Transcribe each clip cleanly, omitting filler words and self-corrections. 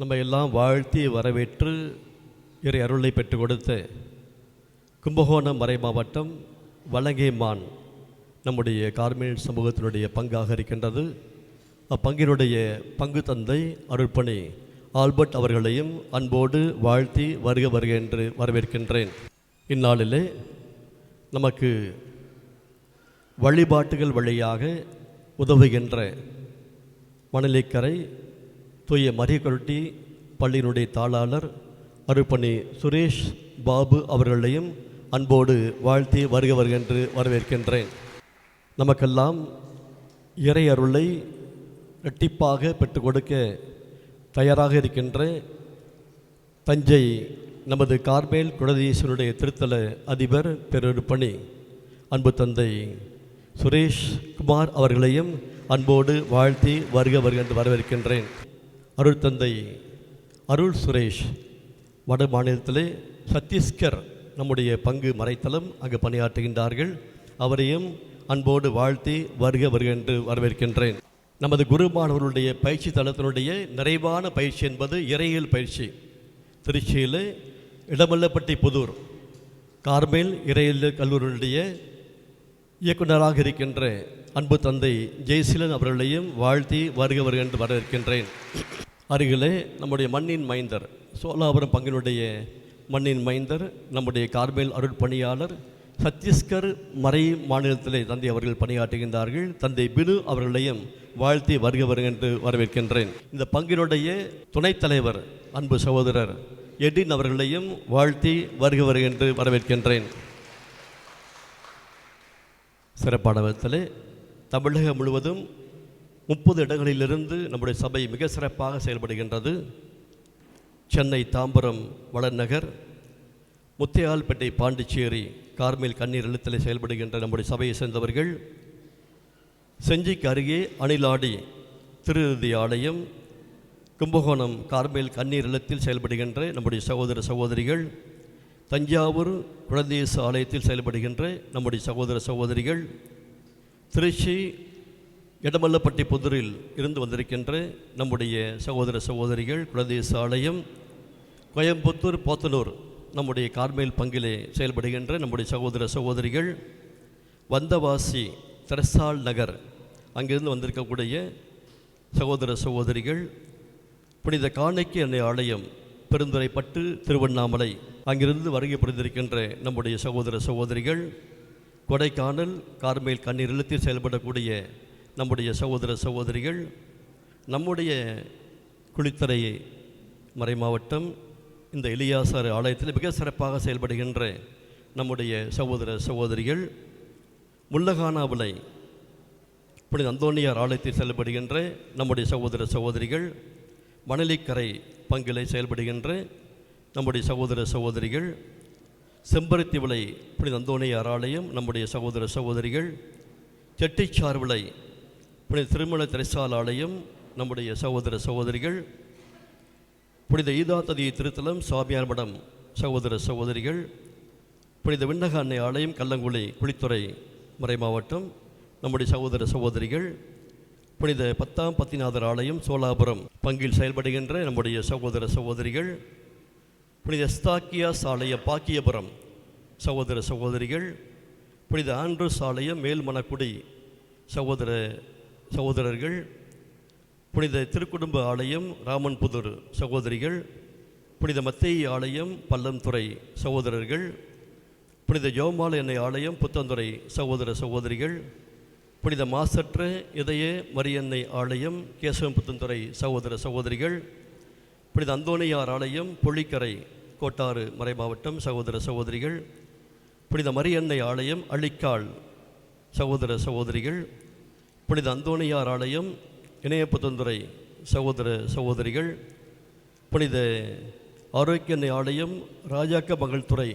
நம்ம எல்லாம் வாழ்த்தி வரவேற்று இறை அருளை பெற்றுக் கொடுத்த கும்பகோணம் மறை மாவட்டம் வலங்கைமான் நம்முடைய கார்மேல் சமூகத்தினுடைய பங்காக இருக்கின்றது. அப்பங்கினுடைய பங்கு தந்தை அருட்பணி ஆல்பர்ட் அவர்களையும் அன்போடு வாழ்த்தி வருக வருக என்று வரவேற்கின்றேன். இந்நாளிலே நமக்கு வழிபாட்டுகள் வழியாக உதவுகின்ற மணலிக்கரை தூய மரியக்கொருட்டி பள்ளியினுடைய தாளாளர் அருட்பணி சுரேஷ் பாபு அவர்களையும் அன்போடு வாழ்த்தி வருக வருக என்று வரவேற்கின்றேன். நமக்கெல்லாம் இறை அருளை இரட்டிப்பாக பெற்றுக் கொடுக்க தயாராக இருக்கின்ற தஞ்சை நமது கார்மேல் குழதீஸ்வருடைய திருத்தல அதிபர் பெருப்பணி அன்பு தந்தை சுரேஷ் குமார் அவர்களையும் அன்போடு வாழ்த்தி வருக வருக என்று வரவேற்கின்றேன். அருள் தந்தை அருள் சுரேஷ் வட மாநிலத்திலே சத்தீஸ்கர் நம்முடைய பங்கு மறைத்தளம் அங்கு பணியாற்றுகின்றார்கள். அவரையும் அன்போடு வாழ்த்தி வருக வருக என்று வரவேற்கின்றேன். நமது குருமானவர்களுடைய பயிற்சி தளத்தினுடைய நிறைவான பயிற்சி என்பது இறையியல் பயிற்சி. திருச்சியில் இடமல்லப்பட்டி புதூர் கார்மேல் இறையியல் கல்லூரியுடைய இயக்குநராக இருக்கின்ற அன்பு தந்தை ஜெய்சீலன் அவர்களையும் வாழ்த்தி வருக வருக என்று வரவேற்கின்றேன். அருகிலே நம்முடைய மண்ணின் மைந்தர் சோலாபுரம் பங்கினுடைய மண்ணின் மைந்தர் நம்முடைய கார்மேல் அருட்பணியாளர் சத்தீஸ்கர் மறை மாநிலத்திலே தந்தை அவர்கள் பணியாற்றுகின்றார்கள். தந்தை பினு அவர்களையும் வாழ்த்தி வருக வருக என்று வரவேற்கின்றேன். இந்த பங்கினுடைய துணைத் தலைவர் அன்பு சகோதரர் எடின் அவர்களையும் வாழ்த்தி வருக வருக என்று வரவேற்கின்றேன். சிறப்பானவத்திலே தமிழகம் முழுவதும் 30 இடங்களிலிருந்து நம்முடைய சபை மிக சிறப்பாக செயல்படுகின்றது. சென்னை தாம்பரம் வளநகர், முத்தையால்பேட்டை பாண்டிச்சேரி கார்மேல் கண்ணீர் இல்லத்தில் செயல்படுகின்ற நம்முடைய சபையை சேர்ந்தவர்கள், செஞ்சிக்கு அருகே அணிலாடி திருநிதி ஆலயம், கும்பகோணம் கார்மேல் கண்ணீர் இல்லத்தில் செயல்படுகின்ற நம்முடைய சகோதர சகோதரிகள், தஞ்சாவூர் குழந்தையேசு ஆலயத்தில் செயல்படுகின்ற நம்முடைய சகோதர சகோதரிகள், திருச்சி இடமல்லப்பட்டி புதூரில் இருந்து வந்திருக்கின்ற நம்முடைய சகோதர சகோதரிகள் குழந்தையேசு ஆலயம், கோயம்புத்தூர் போத்தனூர் நம்முடைய கார்மேல் பங்கிலே செயல்படுகின்ற நம்முடைய சகோதர சகோதரிகள், வந்தவாசி தெரசால் நகர் அங்கிருந்து வந்திருக்கக்கூடிய சகோதர சகோதரிகள், புனித காணிக்கை அன்னை ஆலயம் பெருந்துறைப்பட்டு திருவண்ணாமலை அங்கிருந்து வருகை புரிந்திருக்கின்ற நம்முடைய சகோதர சகோதரிகள், கொடைக்கானல் கார்மேல் கண்ணீர் இல்லத்தில் செயல்படக்கூடிய நம்முடைய சகோதர சகோதரிகள், நம்முடைய குளித்தரை மறை மாவட்டம் இந்த எலியாசார் ஆலயத்தில் மிக சிறப்பாக செயல்படுகின்ற நம்முடைய சகோதர சகோதரிகள், முள்ளகானாவிலை புனித அந்தோனியார் ஆலயத்தில் செயல்படுகின்ற நம்முடைய சகோதர சகோதரிகள், மணலிக்கரை பங்கிலை செயல்படுகின்ற நம்முடைய சகோதர சகோதரிகள், செம்பருத்தி விளை புனித அந்தோனியார் ஆலயம் நம்முடைய சகோதர சகோதரிகள், செட்டிச்சார்விளை புனித திருமண திரைசால் ஆலயம் நம்முடைய சகோதர சகோதரிகள், புனித ஈதாத்ததி திருத்தலம் சுவாமியார் மடம் சகோதர சகோதரிகள், புனித விண்ணக அன்னை ஆலயம் கல்லங்குளி குளித்துறை மறை மாவட்டம் நம்முடைய சகோதர சகோதரிகள், புனித 10ஆம் பத்திநாதர் ஆலயம் சோலாபுரம் பங்கில் செயல்படுகின்ற நம்முடைய சகோதர சகோதரிகள், புனித ஸ்தாக்கியாஸ் ஆலயம் பாக்கியபுரம் சகோதர சகோதரிகள், புனித ஆண்ட்ரூஸ் ஆலயம் மேல்மணக்குடி சகோதரர்கள், புனித திருக்குடும்ப ஆலயம் ராமன்புதூர் சகோதரிகள், புனித மத்தேயி ஆலயம் பல்லம்துறை சகோதரர்கள், புனித ஜோமாலை அன்னை ஆலயம் புத்தந்துறை சகோதர சகோதரிகள், புனித மாசற்ற இதய மரியன்னை ஆலயம் கேசவம் புத்தந்துறை சகோதர சகோதரிகள், புனித அந்தோனியார் ஆலயம் புள்ளிக்கரை கோட்டாறு மறை மாவட்டம் சகோதர சகோதரிகள், புனித மரியன்னை ஆலயம் அள்ளிக்கால் சகோதர சகோதரிகள், புனித அந்தோனியார் ஆலயம் இணையப்புத்தந்துறை சகோதர சகோதரிகள், புனித ஆரோக்கியன்னை ஆலயம் ராஜாக்க மகள்துறை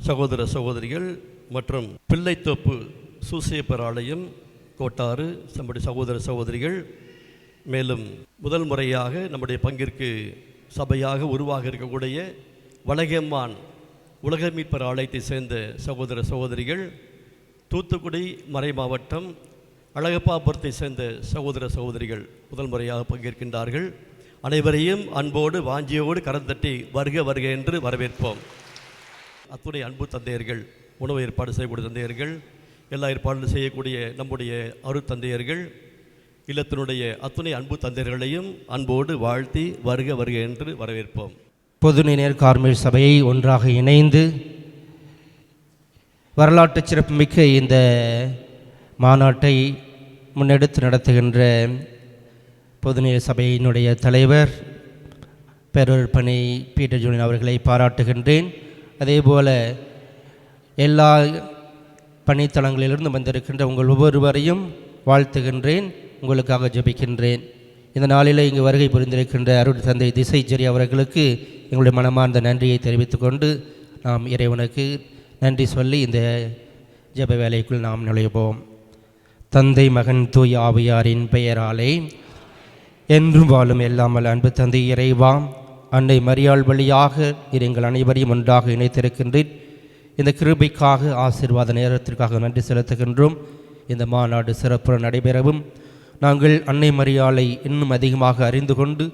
சகோதர சகோதரிகள் மற்றும் பிள்ளைத்தோப்பு சூசேப்பர் ஆலயம் கோட்டாறு நம்முடைய சகோதர சகோதரிகள், மேலும் முதல் முறையாக நம்முடைய பங்கிற்கு சபையாக உருவாக இருக்கக்கூடிய வலங்கைமான் உலக மீட்பர் ஆலயத்தை சேர்ந்த சகோதர சகோதரிகள், தூத்துக்குடி மறை மாவட்டம் அழகப்பாபுரத்தை சேர்ந்த சகோதர சகோதரிகள் முதல் முறையாக பங்கேற்கின்றார்கள். அனைவரையும் அன்போடு வாஞ்சியோடு கரம் தட்டி வருக வருக என்று வரவேற்போம். அத்துணை அன்பு தந்தையர்கள், உணவு ஏற்பாடு செய்யக்கூடிய தந்தையர்கள், எல்லா ஏற்பாடும் செய்யக்கூடிய நம்முடைய அருட்தந்தையர்கள், இல்லத்தினுடைய அத்துணை அன்பு தந்தையர்களையும் அன்போடு வாழ்த்தி வருக வருக என்று வரவேற்போம். பொதுநிலையர் கார்மேல் சபையை ஒன்றாக இணைந்து வரலாற்று சிறப்புமிக்க இந்த மாநாட்டை முன்னெடுத்து நடத்துகின்ற பொதுநிலையர் சபையினுடைய தலைவர் பேரூர் பணி பீட்டர் ஜூனியர் அவர்களை பாராட்டுகின்றேன். அதேபோல் எல்லா பணித்தளங்களிலிருந்து வந்திருக்கின்ற உங்கள் ஒவ்வொருவரையும் வாழ்த்துகின்றேன், உங்களுக்காக ஜெபிக்கின்றேன். இந்த நாளில் இங்கு வருகை புரிந்திருக்கின்ற அருள் தந்தை திசை ஜெரி அவர்களுக்கு எங்களுடைய மனமார்ந்த நன்றியை தெரிவித்துக்கொண்டு நாம் இறைவனுக்கு நன்றி சொல்லி இந்த ஜெப வேலைக்குள் நாம் நுழைவோம். தந்தை மகன் தூய் ஆவியாரின் பெயராலே என்றும் வாழும் எல்லாமல் அன்பு தந்தை இறைவா, அன்னை மரியாள் வழியாக எங்கள் அனைவரையும் ஒன்றாக இணைத்திருக்கின்றேன். இந்த கிருபைக்காக ஆசீர்வாத நேரத்திற்காக நன்றி செலுத்துகின்றோம். இந்த மாநாடு சிறப்புற நடைபெறவும் நாங்கள் அன்னை மரியாளை இன்னும் அதிகமாக அறிந்து கொண்டு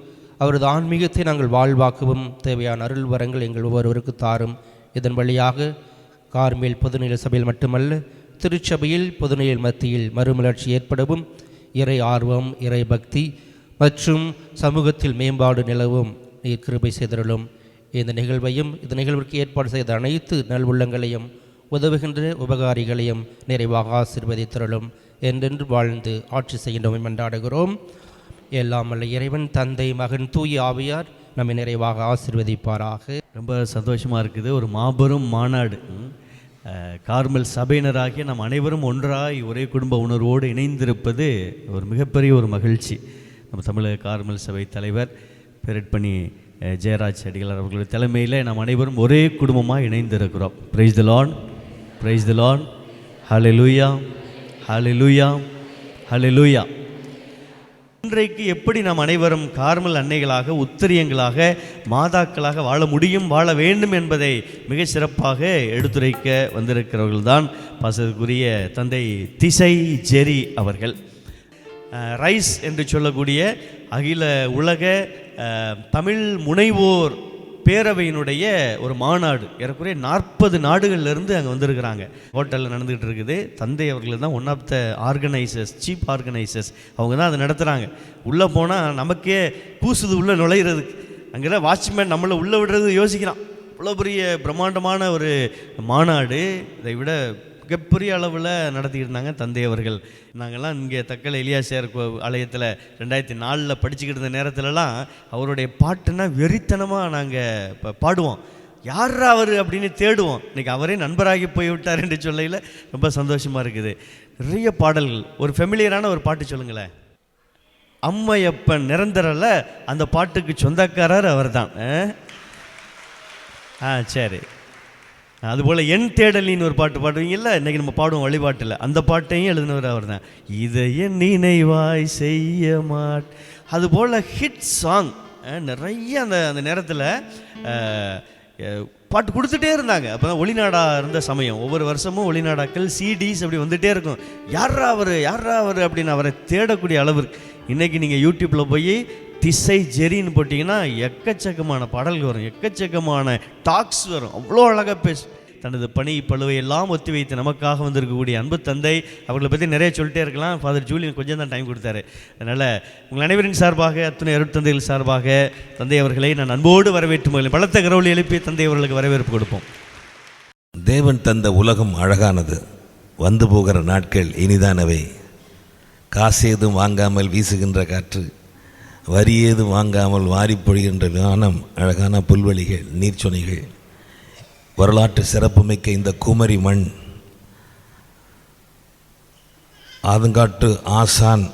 அவரது ஆன்மீகத்தை நாங்கள் வாழ்வாக்கவும் தேவையான அருள் வரங்கள் எங்கள் ஒவ்வொருவருக்கு தாரும். இதன் வழியாக கார்மேல் பொதுநிலை சபையில் மட்டுமல்ல, திருச்சபையில் பொதுநிலையில் மத்தியில் மறுமலர்ச்சி ஏற்படவும், இறை ஆர்வம், இறை பக்தி மற்றும் சமூகத்தில் மேம்பாடு நிலவும் நீர் கிருபை செய்தருளும். இந்த நிகழ்வையும் இந்த நிகழ்விற்கு ஏற்பாடு செய்த அனைத்து நல்வுள்ளங்களையும் உதவுகின்ற உபகாரிகளையும் நிறைவாக ஆசீர்வதித்தருளும். என்றென்று வாழ்ந்து ஆட்சி செய்கின்றோம் மன்றாடுகிறோம். எல்லாம் வல்ல இறைவன் தந்தை மகன் தூய ஆவியார் நம்மை நிறைவாக ஆசீர்வதிப்பாராக. ரொம்ப சந்தோஷமாக இருக்குது. ஒரு மாபெரும் மாநாடு. கார்மல் சபையினராகிய நம் அனைவரும் ஒன்றாய் ஒரே குடும்ப உணர்வோடு இணைந்திருப்பது ஒரு மிகப்பெரிய ஒரு மகிழ்ச்சி. நம்ம தமிழக கார்மல் சபை தலைவர் பெரட்பணி ஜெயராஜ் அடிகளார் அவர்களுடைய தலைமையில் நாம் அனைவரும் ஒரே குடும்பமாக இணைந்திருக்கிறோம். Praise the lord, praise the lord, hallelujah, hallelujah, hallelujah. இன்றைக்கு எப்படி நாம் அனைவரும் கார்மல் அன்னைகளாக, உத்தரியங்களாக, மாதாக்களாக வாழ முடியும், வாழ வேண்டும் என்பதை மிக சிறப்பாக எடுத்துரைக்க வந்திருக்கிறவர்கள்தான் பாசத்துக்குரிய தந்தை திசை ஜெரி அவர்கள். ரைஸ் என்று சொல்லக்கூடிய அகில உலக தமிழ் முனைவோர் பேரவையினுடைய ஒரு மாநாடு, ஏறக்குறைய 40 நாடுகள்லேருந்து அங்கே வந்திருக்கிறாங்க. ஹோட்டலில் நடந்துகிட்டு இருக்குது. தந்தை அவர்கள் தான் one of the organisers, chief organisers. அவங்க தான் அதை நடத்துகிறாங்க. உள்ளே போனால் நமக்கே கூசுது உள்ளே நுழையிறதுக்கு. அங்கே வாட்ச்மேன் நம்மளை உள்ளே விடுறது யோசிக்கிறான். இவ்வளோ பெரிய பிரம்மாண்டமான ஒரு மாநாடு, இதை விட மிகப்பெரிய அளவில் நடத்திக்கிட்டு இருந்தாங்க தந்தை அவர்கள். நாங்கள்லாம் இங்கே தக்கலை எலியாசியார் ஆலயத்தில் 2004 படிச்சுக்கிட்டு இருந்த நேரத்துலலாம் அவருடைய பாட்டுன்னா வெறித்தனமாக நாங்கள் இப்போ பாடுவோம். யாரா அவர் அப்படின்னு தேடுவோம். இன்றைக்கி அவரே நண்பராகி போய்விட்டார் என்று சொல்லையில் ரொம்ப சந்தோஷமாக இருக்குது. நிறைய பாடல்கள். ஒரு ஃபெமிலியரான ஒரு பாட்டு சொல்லுங்களேன். அம்மையப்பன் நிரந்தரல, அந்த பாட்டுக்கு சொந்தக்காரர் அவர் தான். சரி. அதுபோல் என் தேடலின்னு ஒரு பாட்டு பாடுவீங்கல்ல, இன்றைக்கி நம்ம பாடுவோம் வழிபாட்டில். அந்த பாட்டையும் எழுதினவர் அவர் தான். இதை என் நினைவாய் செய்ய மாட். அதுபோல் ஹிட் சாங் நிறைய அந்த நேரத்தில் பாட்டு கொடுத்துட்டே இருந்தாங்க. அப்போ தான் ஒளிநாடாக இருந்த சமயம். ஒவ்வொரு வருஷமும் ஒளிநாடாக்கள் சிடிஸ் அப்படி வந்துகிட்டே இருக்கும். யாரா அவர் அப்படின்னு அவரை தேடக்கூடிய அளவிற்கு. இன்றைக்கி நீங்கள் யூடியூப்பில் போய் திசை ஜெரின்னு போட்டிங்கன்னா எக்கச்சக்கமான பாடல்கள் வரும், எக்கச்சக்கமான டாக்ஸ் வரும். அவ்வளோ அழகாக பேசு. தனது பணி பழுவை எல்லாம் ஒத்தி வைத்து நமக்காக வந்திருக்கக்கூடிய அன்பு தந்தை அவர்களை பற்றி நிறைய சொல்லிட்டே இருக்கலாம். ஃபாதர் ஜூலியன் கொஞ்சம் தான் டைம் கொடுத்தாரு. அதனால் உங்கள் அனைவரின் சார்பாக, அத்துணை அருட்தந்தைகள் சார்பாக தந்தை அவர்களை நான் அன்போடு வரவேற்று பலத்த கரவொலி எழுப்பி தந்தை அவர்களுக்கு வரவேற்பு கொடுப்போம். தேவன் தந்த உலகம் அழகானது, வந்து போகிற நாட்கள் இனிதானவை. காசேதும் வாங்காமல் வீசுகின்ற காற்று, வரியேதும் வாங்காமல் வாரிப்பொழிகின்ற வானம், அழகான புல்வெளிகள், நீர்ச்சொனைகள், வரலாற்று சிறப்புமிக்க இந்த குமரி மண், ஆதங்காட்டு ஆசான்,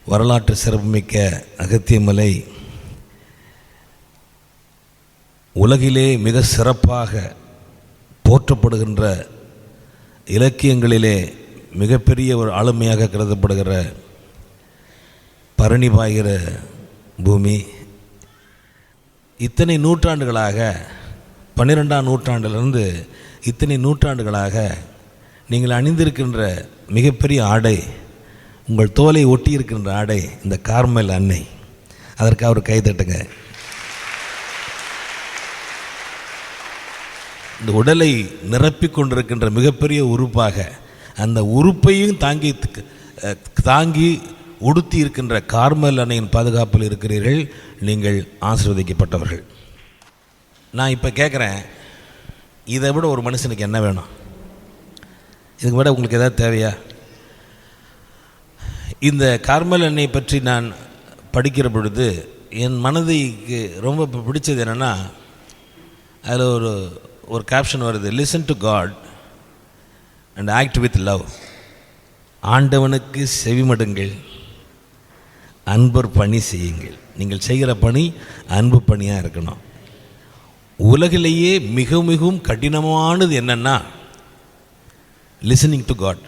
வரலாற்று சிறப்புமிக்க அகத்தியமலை, உலகிலே மிக சிறப்பாக போற்றப்படுகின்ற இலக்கியங்களிலே மிகப்பெரிய ஒரு ஆளுமையாக கருதப்படுகிற பரணி பாய்கிற பூமி, இத்தனை நூற்றாண்டுகளாக 12ஆம் நூற்றாண்டிலிருந்து இத்தனை நூற்றாண்டுகளாக நீங்கள் அணிந்திருக்கின்ற மிகப்பெரிய ஆடை, உங்கள் தோலை ஒட்டியிருக்கின்ற ஆடை இந்த கார்மல் அன்னை. அதற்காக ஒரு கை தட்டுங்க. இந்த உடலை நிரப்பி கொண்டிருக்கின்ற மிகப்பெரிய உறுப்பாக அந்த உறுப்பையும் தாங்கி உடுத்தி இருக்கின்ற கார்மல் அன்னையின் பாதுகாப்பில் இருக்கிறீர்கள். நீங்கள் ஆசீர்வதிக்கப்பட்டவர்கள். நான் இப்போ கேட்குறேன், இதை விட ஒரு மனுஷனுக்கு என்ன வேணும்? இதுக்கு விட உங்களுக்கு எதாவது தேவையா? இந்த கார்மல் அன்னை பற்றி நான் படிக்கிற பொழுது என் மனதுக்கு ரொம்ப பிடிச்சது என்னென்னா, அதில் ஒரு கேப்ஷன் வருது, listen to god and act with love. ஆண்டவனுக்கு செவிமடுங்கள், அன்பர் பணி செய்யுங்கள். நீங்கள் செய்கிற பணி அன்பு பணியாக இருக்கணும். உலகிலேயே மிக மிகவும் கடினமானது என்னென்னா லிசனிங் டு காட்.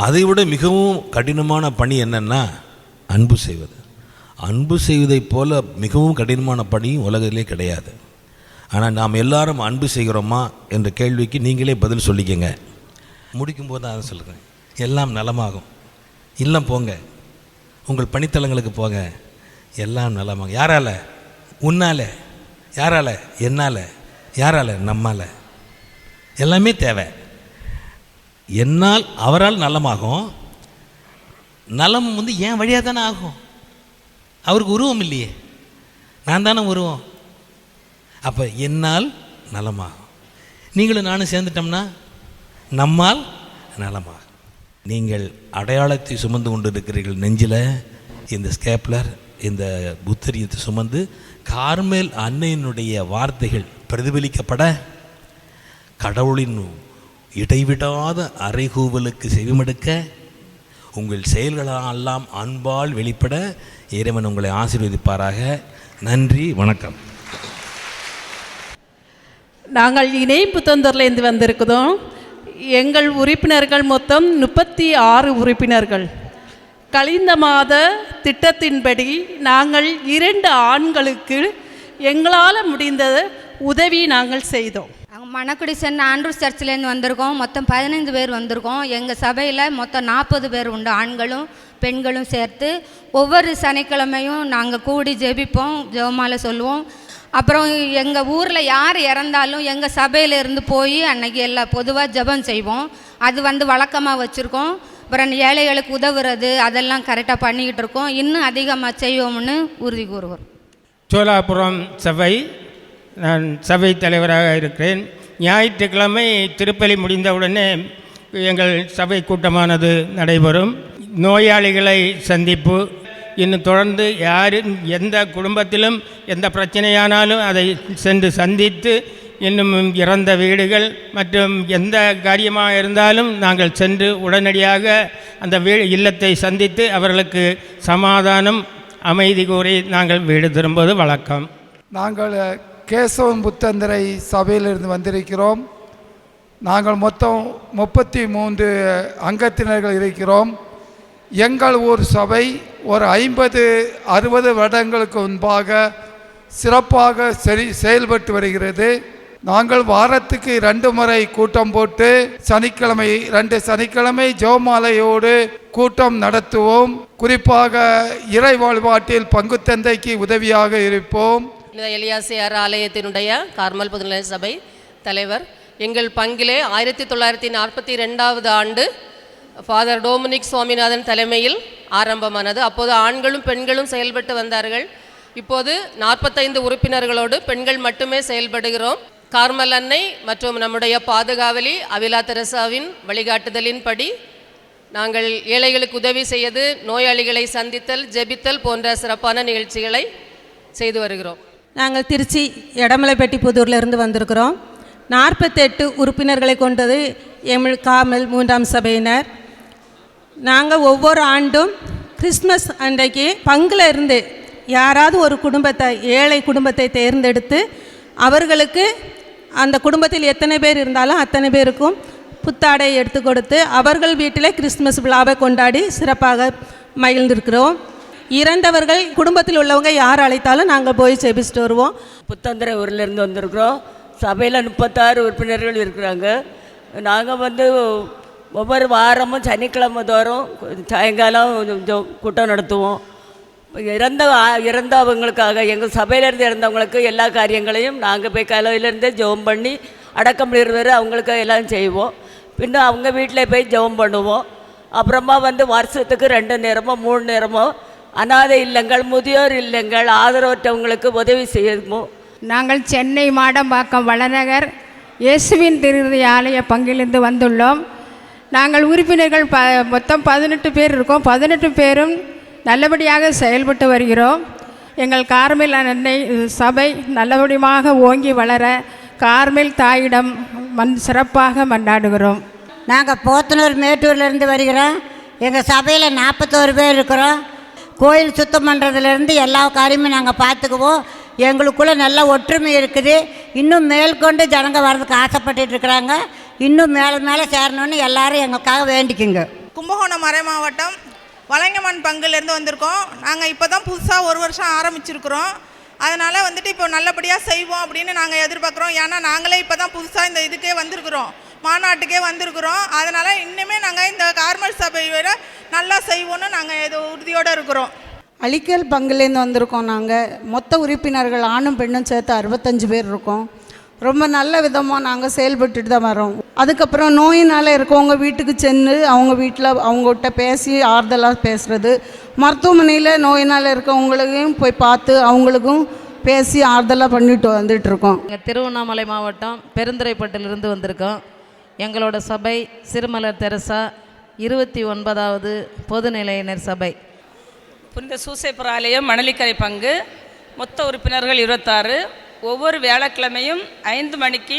அதைவிட மிகவும் கடினமான பணி என்னென்னா அன்பு செய்வது. அன்பு செய்வதைப் போல மிகவும் கடினமான பணியும் உலகிலே கிடையாது. ஆனால் நாம் எல்லாரும் அன்பு செய்கிறோமா என்ற கேள்விக்கு நீங்களே பதில் சொல்லிக்கங்க. முடிக்கும்போது அதை சொல்லுங்கள், எல்லாம் நலமாகும். இல்லம் போங்க, உங்கள் பணித்தலங்களுக்கு போங்க, எல்லாம் நலமாகும். யாரால்? உன்னால். யாரால்? என்னால். யாரால்? நம்மால். எல்லாமே தேவை. என்னால் அவரால் நலமாகும். நலம் என் வழியாக தானே ஆகும். அவருக்கு உருவம் இல்லையே, நான் தானே உருவம். அப்போ என்னால் நலமாகும். நீங்களும் நானும் சேர்ந்துட்டோம்னா நம்மால் நலமாகும். நீங்கள் அடையாளத்தை சுமந்து கொண்டு இருக்கிறீர்கள். நெஞ்சில் இந்த ஸ்கேப்லர், இந்த புத்தரியத்தை சுமந்து கார்மேல் அன்னையினுடைய வார்த்தைகள் பிரதிபலிக்கப்பட, கடவுளின் இடைவிடாத அறைகூவலுக்கு செவிமடுக்க, உங்கள் செயல்களெல்லாம் அன்பால் வெளிப்பட இறைவன் உங்களை ஆசீர்வதிப்பாராக. நன்றி, வணக்கம். நாங்கள் இணைப்பு தொந்தரிலேருந்து வந்திருக்கிறோம். எங்கள் உறுப்பினர்கள் மொத்தம் 36 உறுப்பினர்கள். கழிந்த மாத திட்டத்தின்படி நாங்கள் 2 ஆண்களுக்கு எங்களால் முடிந்த உதவி நாங்கள் செய்தோம். நாங்கள் மணக்குடி சென்ட் ஆண்ட்ரூஸ் சர்ச்சிலேருந்து வந்திருக்கோம். மொத்தம் 15 பேர் வந்திருக்கோம். எங்கள் சபையில் மொத்தம் 40 பேர் உண்டு, ஆண்களும் பெண்களும் சேர்த்து. ஒவ்வொரு சனிக்கிழமையும் நாங்கள் கூடி ஜெபிப்போம், ஜெபமாலை சொல்லுவோம். அப்புறம் எங்கள் ஊரில் யார் இறந்தாலும் எங்கள் சபையிலேருந்து போய் அன்னைக்கு எல்லாம் பொதுவாக ஜெபம் செய்வோம். அது வழக்கமாக வச்சுருக்கோம். அப்புறம் ஏழைகளுக்கு உதவுறது அதெல்லாம் கரெக்டாக பண்ணிக்கிட்டு இருக்கோம். இன்னும் அதிகமாக செய்வோம்னு உறுதி கூறுவோம். சோலாபுரம் சபை, நான் சபை தலைவராக இருக்கிறேன். ஞாயிற்றுக்கிழமை திருப்பலி முடிந்தவுடனே எங்கள் சபை கூட்டமானது நடைபெறும். நோயாளிகளை சந்திப்பு, இன்னும் தொடர்ந்து எந்த குடும்பத்திலும் எந்த பிரச்சனையானாலும் அதை சென்று சந்தித்து, இன்னும் இறந்த வீடுகள் மற்றும் எந்த காரியமாக இருந்தாலும் நாங்கள் சென்று உடனடியாக அந்த இல்லத்தை சந்தித்து அவர்களுக்கு சமாதானம் அமைதி கூறி நாங்கள் வீடு திரும்புவது வழக்கம். நாங்கள் கேசவன் புத்தந்தரை சபையிலிருந்து வந்திருக்கிறோம். நாங்கள் மொத்தம் 33 அங்கத்தினர்கள் இருக்கிறோம். எங்கள் ஊர் சபை ஒரு 50-60 வருடங்களுக்கு முன்பாக சிறப்பாக செயல்பட்டு வருகிறது. நாங்கள் வாரத்துக்கு 2 முறை கூட்டம் போட்டு சனிக்கிழமை 2 சனிக்கிழமை ஜெபமாலையோடு கூட்டம் நடத்துவோம். குறிப்பாக இறை வழிபாட்டில் பங்குத்தந்தைக்கு உதவியாக இருப்போம். எலியாசியார் ஆலயத்தினுடைய கார்மல் பொதுநிலை சபை தலைவர். எங்கள் பங்கிலே 1942 ஆண்டு ஃபாதர் டோமினிக் சுவாமிநாதன் தலைமையில் ஆரம்பமானது. அப்போது ஆண்களும் பெண்களும் செயல்பட்டு வந்தார்கள். இப்போது 45 உறுப்பினர்களோடு பெண்கள் மட்டுமே செயல்படுகிறோம். கார்மல் அன்னை மற்றும் நம்முடைய பாதுகாவலி அவிலா தெரசாவின் வழிகாட்டுதலின்படி நாங்கள் ஏழைகளுக்கு உதவி செய்து, நோயாளிகளை சந்தித்தல், ஜெபித்தல் போன்ற சிறப்பான நிகழ்ச்சிகளை செய்து வருகிறோம். நாங்கள் திருச்சி எடமலைப்பட்டி புதூர்லேருந்து வந்திருக்கிறோம். 48 உறுப்பினர்களை கொண்டது எமிழ் கார்மல் 3ஆம் சபையினர். நாங்கள் ஒவ்வொரு ஆண்டும் கிறிஸ்மஸ் அன்றைக்கு பங்கில் இருந்து யாராவது ஒரு குடும்பத்தை, ஏழை குடும்பத்தை தேர்ந்தெடுத்து அவர்களுக்கு அந்த குடும்பத்தில் எத்தனை பேர் இருந்தாலும் அத்தனை பேருக்கும் புத்தாடை எடுத்து கொடுத்து அவர்கள் வீட்டில் கிறிஸ்மஸ் விழாவை கொண்டாடி சிறப்பாக மகிழ்ந்திருக்கிறோம். இறந்தவர்கள் குடும்பத்தில் உள்ளவங்க யார் அழைத்தாலும் நாங்கள் போய் ஜெபிச்சுட்டு வருவோம். புத்தந்தரை ஊரிலேருந்து வந்திருக்கிறோம். சபையில் 36 உறுப்பினர்கள் இருக்கிறாங்க. நாங்கள் ஒவ்வொரு வாரமும் சனிக்கிழமை தோறும் சாயங்காலம் கூட்டம் நடத்துவோம். இறந்தவங்களுக்காக எங்கள் சபையிலேருந்து இறந்தவங்களுக்கு எல்லா காரியங்களையும் நாங்கள் போய் காலையிலேருந்தே ஜெபம் பண்ணி அடக்கம் பண்ணிடுவார், அவங்களுக்கு எல்லாம் செய்வோம். பின்ன அவங்க வீட்டில் போய் ஜெபம் பண்ணுவோம். அப்புறமா வந்து வருஷத்துக்கு 2 நேரமோ 3 நேரமோ அனாதை இல்லங்கள், முதியோர் இல்லங்கள், ஆதரவற்றவங்களுக்கு உதவி செய்வோம். நாங்கள் சென்னை மாடம்பாக்கம் வளநகர் இயேசுவின் திருஹிருதய ஆலய பங்கிலிருந்து வந்துள்ளோம். நாங்கள் உறுப்பினர்கள் மொத்தம் 18 பேர் இருக்கோம். 18 பேரும் நல்லபடியாக செயல்பட்டு வருகிறோம். எங்கள் கார்மேல் அன்னை சபை நல்லபடியாக ஓங்கி வளர கார்மேல் தாயிடம் சிறப்பாக மன்றாடுகிறோம். நாங்கள் போத்தனூர் மேட்டூர்லேருந்து வருகிறோம். எங்கள் சபையில் 41 பேர் இருக்கிறோம். கோயில் சுத்தம் பண்ணுறதுலேருந்து எல்லா காரியமும் நாங்கள் பார்த்துக்குவோம். எங்களுக்குள்ளே நல்ல ஒற்றுமை இருக்குது. இன்னும் மேற்கொண்டு ஜனங்க வர்றதுக்கு ஆசைப்பட்டு இருக்கிறாங்க. இன்னும் மேலே மேலே சேரணும்னு எல்லாரும் எங்களுக்காக வேண்டிக்குங்க. கும்பகோணம் மறை மாவட்டம் வலங்கமன் பங்குலேருந்து வந்திருக்கோம். நாங்கள் இப்போ தான் புதுசாக 1 வருஷம் ஆரம்பிச்சிருக்கிறோம். அதனால் வந்துட்டு இப்போ நல்லபடியாக செய்வோம் அப்படின்னு நாங்கள் எதிர்பார்க்குறோம். ஏன்னா நாங்களே இப்போ தான் புதுசாக இந்த இதுக்கே வந்திருக்கிறோம், மாநாட்டுக்கே வந்திருக்கிறோம். அதனால் இன்னுமே நாங்கள் இந்த கார்மல் சபையோட நல்லா செய்வோன்னு நாங்கள் உறுதியோடு இருக்கிறோம். அழிக்கல் பங்குலேருந்து வந்திருக்கோம். நாங்கள் மொத்த உறுப்பினர்கள் ஆணும் பெண்ணும் சேர்த்து 65 பேர் இருக்கோம். ரொம்ப நல்ல விதமாக நாங்கள் செயல்பட்டுட்டு தான் வரோம். அதுக்கப்புறம் நோயினால் இருக்கவங்க வீட்டுக்கு சென்று அவங்க வீட்டில் அவங்ககிட்ட பேசி ஆறுதலாக பேசுகிறது, மருத்துவமனையில் நோயினால் இருக்கவங்களையும் போய் பார்த்து அவங்களுக்கும் பேசி ஆறுதலாக பண்ணிட்டு வந்துட்டுருக்கோம். எங்கள் திருவண்ணாமலை மாவட்டம் பெருந்துறைப்பட்டிலிருந்து வந்திருக்கோம். எங்களோட சபை சிறுமலர் தெரசா 29வது பொதுநிலையினர் சபை. புனித சூசைப்பர் ஆலயம் மணலிக்கரை பங்கு. மொத்த உறுப்பினர்கள் 26. ஒவ்வொரு வியாழக்கிழமையும் 5 மணிக்கு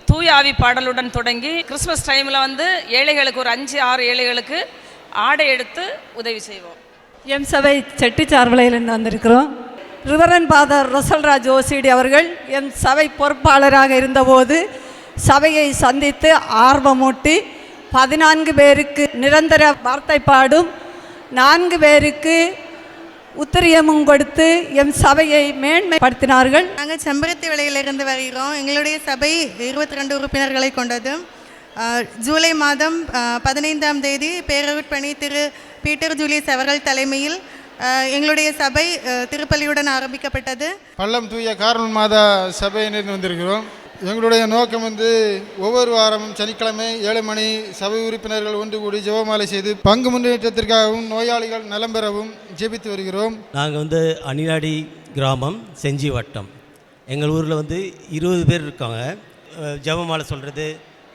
தூய ஆவி பாடலுடன் தொடங்கி கிறிஸ்மஸ் டைமில் வந்து ஏழைகளுக்கு ஒரு 5-6 ஏழைகளுக்கு ஆடை எடுத்து உதவி செய்வோம். எம் சபை செட்டிச்சார்வலையிலிருந்து வந்திருக்கிறோம். ரிவரன் ஃபாதர் ரசல்ராஜ் ஓசிடி அவர்கள் என் சபை பொறுப்பாளராக இருந்தபோது சபையை சந்தித்து ஆர்வமூட்டி 14 பேருக்கு நிரந்தர வார்த்தை பாடும், 4 பேருக்கு உத்தரியமும் கொடுத்து எம் சபையை மேன்மைப்படுத்தினார்கள். நாங்கள் செம்பருத்தி விலையிலிருந்து வருகிறோம். எங்களுடைய சபை 22 உறுப்பினர்களை கொண்டது. ஜூலை மாதம் 15ஆம் தேதி பேரருட்பணி திரு பீட்டர் ஜூலியஸ் அவர்கள் தலைமையில் எங்களுடைய சபை திருப்பலியுடன் ஆரம்பிக்கப்பட்டது. பள்ளம் தூய கார்மல் மாதா சபையிலிருந்து வந்திருக்கிறோம். எங்களுடைய நோக்கம் வந்து ஒவ்வொரு வாரமும் சனிக்கிழமை 7 மணி சபை உறுப்பினர்கள் ஒன்று கூடி ஜெபமாலை செய்து பங்கு முன்னேற்றத்திற்காகவும் நோயாளிகள் நலம் பெறவும் ஜெபித்து வருகிறோம். நாங்கள் வந்து அணிலாடி கிராமம் செஞ்சி வட்டம். எங்கள் ஊரில் வந்து 20 பேர் இருக்காங்க. ஜெபமாலை சொல்கிறது,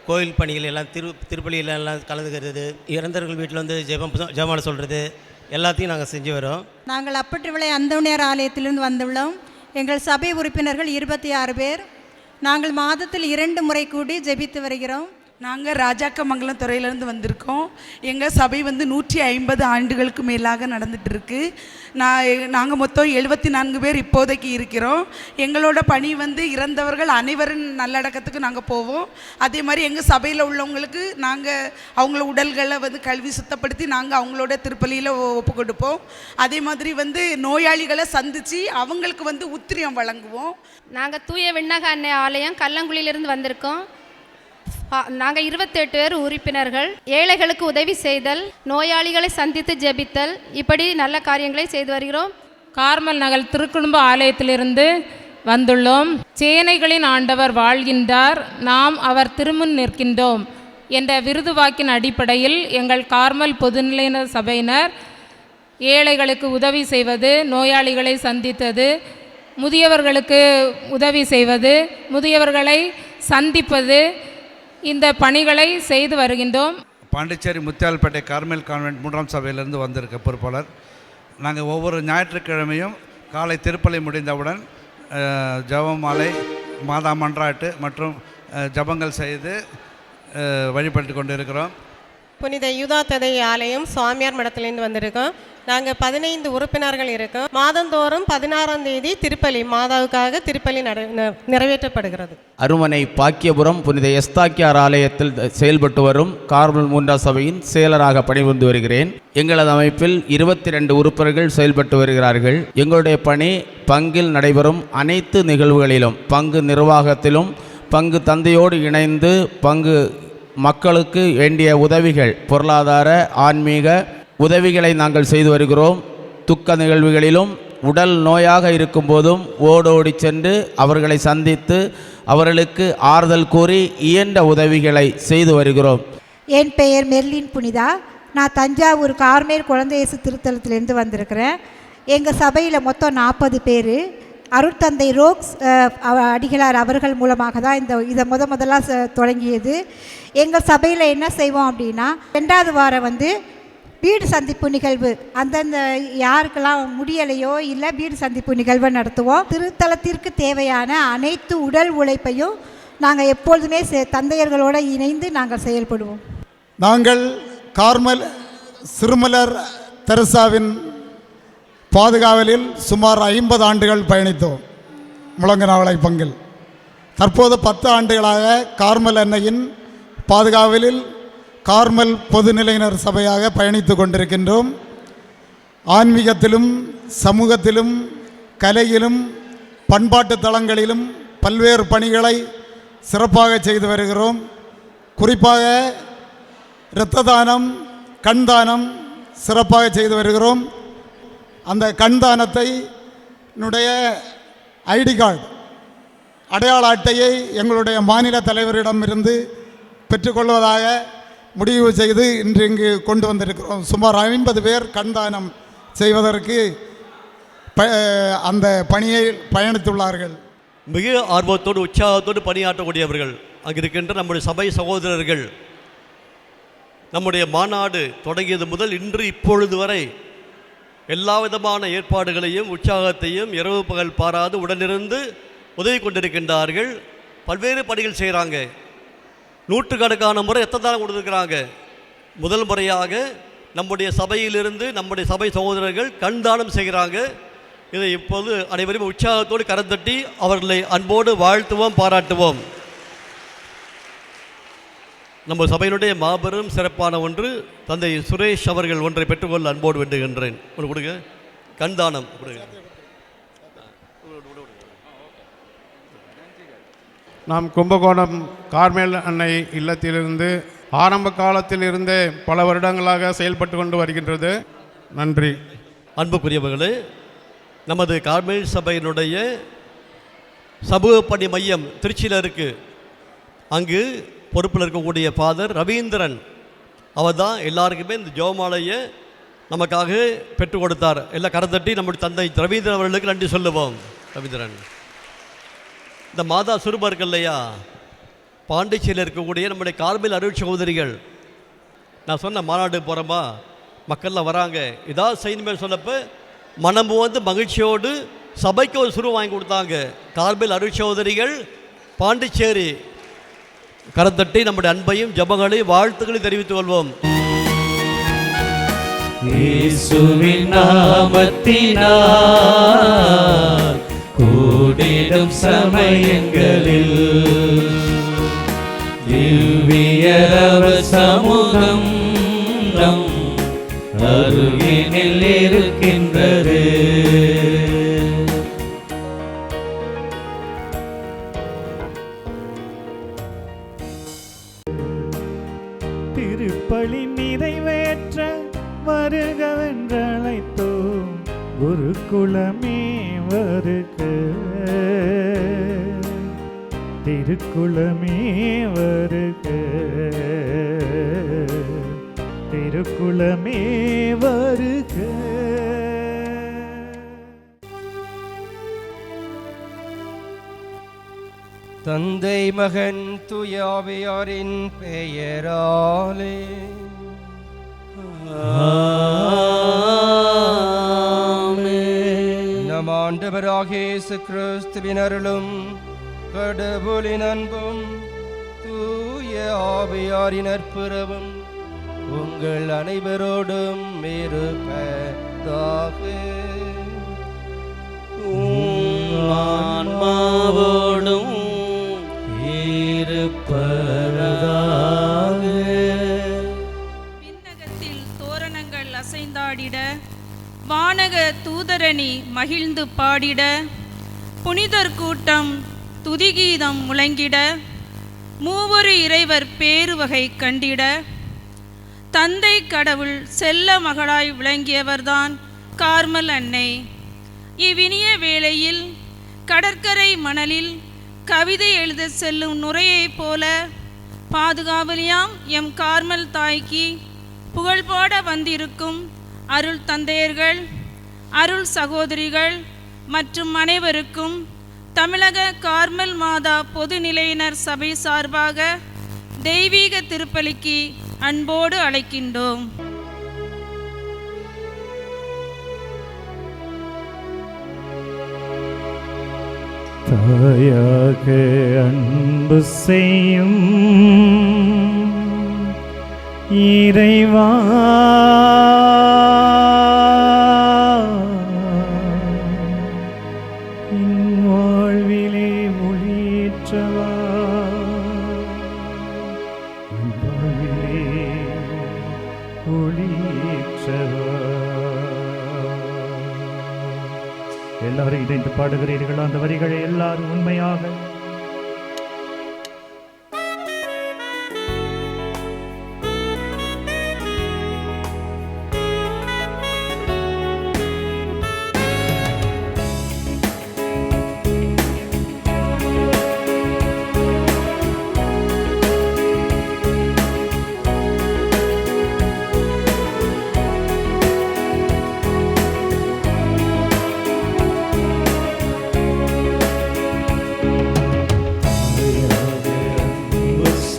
கோயில் பணிகள் எல்லாம் திருப்பலியிலெல்லாம் கலந்துக்கிறது, இறந்தவர்கள் வீட்டில் வந்து ஜெபமாலை சொல்கிறது எல்லாத்தையும் நாங்கள் செஞ்சு வரோம். நாங்கள் அப்பட்டு விளை அந்தோணியார் ஆலயத்திலிருந்து வந்துள்ளோம். எங்கள் சபை உறுப்பினர்கள் 26 பேர். நாங்கள் மாதத்தில் 2 முறை கூடி ஜெபித்து வருகிறோம். நாங்கள் ராஜாக்கமங்கலம் துறையிலேருந்து வந்திருக்கோம். எங்கள் சபை வந்து 150 ஆண்டுகளுக்கு மேலாக நடந்துட்டு இருக்கு. நாங்கள் மொத்தம் 74 பேர் இப்போதைக்கு இருக்கிறோம். எங்களோட பணி வந்து இறந்தவர்கள் அனைவரும் நல்லடக்கத்துக்கு நாங்கள் போவோம். அதே மாதிரி எங்கள் சபையில் உள்ளவங்களுக்கு நாங்கள் அவங்கள உடல்களை வந்து கழுவி சுத்தப்படுத்தி நாங்கள் அவங்களோட திருப்பலியில் ஒப்பு கொடுப்போம். அதே மாதிரி வந்து நோயாளிகளை சந்தித்து அவங்களுக்கு வந்து உத்திரியம் வழங்குவோம். நாங்கள் தூய விண்ணக அன்னை ஆலயம் கல்லங்குழியிலிருந்து வந்திருக்கோம். நாங்கள் 28 பேர் உறுப்பினர்கள். ஏழைகளுக்கு உதவி செய்தல், நோயாளிகளை சந்தித்து ஜெபித்தல், இப்படி நல்ல காரியங்களை செய்து வருகிறோம். கார்மல் நகர் திருக்குடும்ப ஆலயத்திலிருந்து வந்துள்ளோம். சேனைகளின் ஆண்டவர் வாழ்கின்றார், நாம் அவர் திருமுன் நிற்கின்றோம் என்ற விருது வாக்கின் அடிப்படையில் எங்கள் கார்மல் பொதுநிலையினர் சபையினர் ஏழைகளுக்கு உதவி செய்வது, நோயாளிகளை சந்தித்தது, முதியவர்களுக்கு உதவி செய்வது, முதியவர்களை சந்திப்பது, இந்த பணிகளை செய்து வருகின்றோம். பாண்டிச்சேரி முத்தியால்பேட்டை கார்மேல் கான்வென்ட் 3ஆம் சபையிலிருந்து வந்திருக்க பொறுப்பாளர். நாங்கள் ஒவ்வொரு ஞாயிற்றுக்கிழமையும் காலை திருப்பலி முடிந்தவுடன் ஜெபமாலை, மாதா மன்றாட்டு மற்றும் ஜபங்கள் செய்து வழிபட்டு கொண்டு இருக்கிறோம். புனித யூதா ததை ஆலயம் சுவாமியார் மடத்திலிருந்து வந்திருக்கோம். நாங்கள் 15 உறுப்பினர்கள் இருக்கோம். மாதந்தோறும் 16ஆம் தேதி திருப்பலி மாதாவுக்காக திருப்பலி நிறைவேற்றப்படுகிறது. அருமனை பாக்கியபுரம் புனித எஸ்தாக்கியார் ஆலயத்தில் செயல்பட்டு வரும் கார்மல் 3ஆம் சபையின் செயலராக பணிபுரிந்து வருகிறேன். எங்களது அமைப்பில் 22 உறுப்பினர்கள் செயல்பட்டு வருகிறார்கள். எங்களுடைய பணி பங்கில் நடைபெறும் அனைத்து நிகழ்வுகளிலும், பங்கு நிர்வாகத்திலும், பங்கு தந்தையோடு இணைந்து பங்கு மக்களுக்கு வேண்டிய உதவிகள், பொருளாதார ஆன்மீக உதவிகளை நாங்கள் செய்து வருகிறோம். துக்க நிகழ்வுகளிலும் உடல் நோயாக இருக்கும்போதும் ஓடோடி சென்று அவர்களை சந்தித்து அவர்களுக்கு ஆறுதல் கூறி இயன்ற உதவிகளை செய்து வருகிறோம். என் பெயர் மெர்லின் புனிதா. நான் தஞ்சாவூர் கார்மேல் குழந்தை இயேசு திருத்தலத்திலேருந்து வந்திருக்கிறேன். எங்கள் சபையில் மொத்தம் 40 பேர். அருட்தந்தை ரோக்ஸ் அடிகளார் அவர்கள் மூலமாக தான் இதை முதலாக தொடங்கியது. எங்கள் சபையில் என்ன செய்வோம் அப்படின்னா, 2வது வாரம் வீடு சந்திப்பு நிகழ்வு, அந்தந்த யாருக்கெல்லாம் முடியலையோ இல்லை வீடு சந்திப்பு நிகழ்வை நடத்துவோம். திருத்தலத்திற்கு தேவையான அனைத்து உடல் உழைப்பையும் நாங்கள் எப்பொழுதுமே தந்தையர்களோடு இணைந்து நாங்கள் செயல்படுவோம். நாங்கள் கார்மல் சிறுமலர் தெரசாவின் பாதுகாவலில் சுமார் 50 ஆண்டுகள் பயணித்தோம் முழங்கநாவலை பங்கில். தற்போது 10 ஆண்டுகளாக கார்மல் அன்னையின் பாதுகாவலில் கார்மல் பொதுநிலையினர் சபையாக பயணித்து கொண்டிருக்கின்றோம். ஆன்மீகத்திலும் சமூகத்திலும் கலையிலும் பண்பாட்டு தளங்களிலும் பல்வேறு பணிகளை சிறப்பாக செய்து வருகிறோம். குறிப்பாக இரத்த தானம், கண் தானம் சிறப்பாக செய்து வருகிறோம். அந்த கண் தானத்தை ஐடி கார்டு அடையாள அட்டையை எங்களுடைய மாநில தலைவரிடமிருந்து பெற்றுக்கொள்வதாக முடிவு செய்து இன்று இங்கு கொண்டு வந்திருக்கிறோம். சுமார் 50 பேர் கண் தானம் செய்வதற்கு அந்த பணியை பயணித்துள்ளார்கள். மிக ஆர்வத்தோடு உற்சாகத்தோடு பணியாற்றக்கூடியவர்கள் அங்கே இருக்கின்ற நம்முடைய சபை சகோதரர்கள். நம்முடைய மாநாடு தொடங்கியது முதல் இன்று இப்பொழுது வரை எல்லா விதமான ஏற்பாடுகளையும் உற்சாகத்தையும் இரவு பகல் பாராது உடனிருந்து உதவி கொண்டிருக்கின்றார்கள். பல்வேறு பணிகள் செய்கிறாங்க. நூற்றுக்கணக்கான முறை எத்தனை தானம் கொடுத்துருக்கிறாங்க. முதல் முறையாக நம்முடைய சபையிலிருந்து நம்முடைய சபை சகோதரர்கள் கண் தானம் செய்கிறாங்க. இதை இப்போது அனைவரும் உற்சாகத்தோடு கரந்தட்டி அவர்களை அன்போடு வாழ்த்துவோம், பாராட்டுவோம். நம்ம சபையினுடைய மாபெரும் சிறப்பான ஒன்று, தந்தை சுரேஷ் அவர்கள் ஒன்றை பெற்றுக்கொள்ள அன்போடு வேண்டுகின்றேன். ஒன்று கொடுங்க, கண் தானம் கொடுங்க. நாம் கும்பகோணம் கார்மேல் அன்னை இல்லத்திலிருந்து ஆரம்ப காலத்தில் இருந்தே பல வருடங்களாக செயல்பட்டு கொண்டு வருகின்றது. நன்றி. அன்புக்குரியவர்களே, நமது கார்மேல் சபையினுடைய சமூக பணி மையம் திருச்சியில் இருக்குது. அங்கு பொறுப்பில் இருக்கக்கூடிய ஃபாதர் ரவீந்திரன் அவர் தான் எல்லாருக்குமே இந்த ஜெபமாலையை நமக்காக பெற்றுக் கொடுத்தார். எல்லாம் கரந்தட்டி நம்முடைய தந்தை ரவீந்திரன் அவர்களுக்கு நன்றி சொல்லுவோம். ரவீந்திரன், இந்த மாதா சுரூபம் இருக்கு இல்லையா, பாண்டிச்சேரியில் இருக்கக்கூடிய நம்முடைய கார்மேல் அருள் சகோதரிகள், நான் சொன்ன மாநாடு போகிறோமா, மக்கள்லாம் வராங்க, ஏதாவது செய்யணுமே சொன்னப்போ மனம் வந்து மகிழ்ச்சியோடு சபைக்கு ஒரு சுரு வாங்கி கொடுத்தாங்க. கார்மேல் அருள் சகோதரிகள் பாண்டிச்சேரி. கரத்தட்டி நம்முடைய அன்பையும் ஜபங்களையும் வாழ்த்துக்களையும் தெரிவித்துக் கொள்வோம். இயேசுவின் நாமத்தினால் கூடிடும் சமயங்களில் திவ்யரவ சமூகம் நம் அருகினில் இருக்கின்றது. திருப்பலி நிறைவேற்ற வருகவென்றழைத்தோம் குருகுலமே வருக, திருக்குலமே வருக, திருக்குலமே வருக. தந்தை மகன் தூயாவியாரின் பெயராலே நம் ஆண்டவராகிய இயேசு கிறிஸ்துவின் அருளும் கடவுளின் அன்பும் தூய ஆவியாரின் நற்புறவும் உங்கள் அனைவரோடும் இருப்பதாக. ஆன்மாவோடும் இருப்பதாக. விண்ணகத்தில் தோரணங்கள் அசைந்தாடிட, வானக தூதரணி மகிழ்ந்து பாடிட, புனிதர் கூட்டம் துதிகீதம் முழங்கிட, மூவொரு இறைவர் பேருவகை கண்டிட, தந்தை கடவுள் செல்ல மகளாய் விளங்கியவர்தான் கார்மல் அன்னை. இவ்வினிய வேளையில் கடற்கரை மணலில் கவிதை எழுத செல்லும் நுரையைப் போல பாதுகாவலியாம் எம் கார்மல் தாய்க்கு புகழ்பாட வந்திருக்கும் அருள் தந்தையர்கள், அருள் சகோதரிகள் மற்றும் அனைவருக்கும் தமிழக கார்மல் மாதா பொதுநிலையினர் சபை சார்பாக தெய்வீக திருப்பலிக்கு அன்போடு அழைக்கின்றோம். தாயாக அன்பு செய்யும் இறைவா, என் வாழ்விலே ஒளியேற்றவா, என் வாழ்விலே ஒளியேற்றவா. எல்லாரும் இணைந்து பாடுகிறீர்களா அந்த வரிகளை எல்லாரும் உண்மையாக?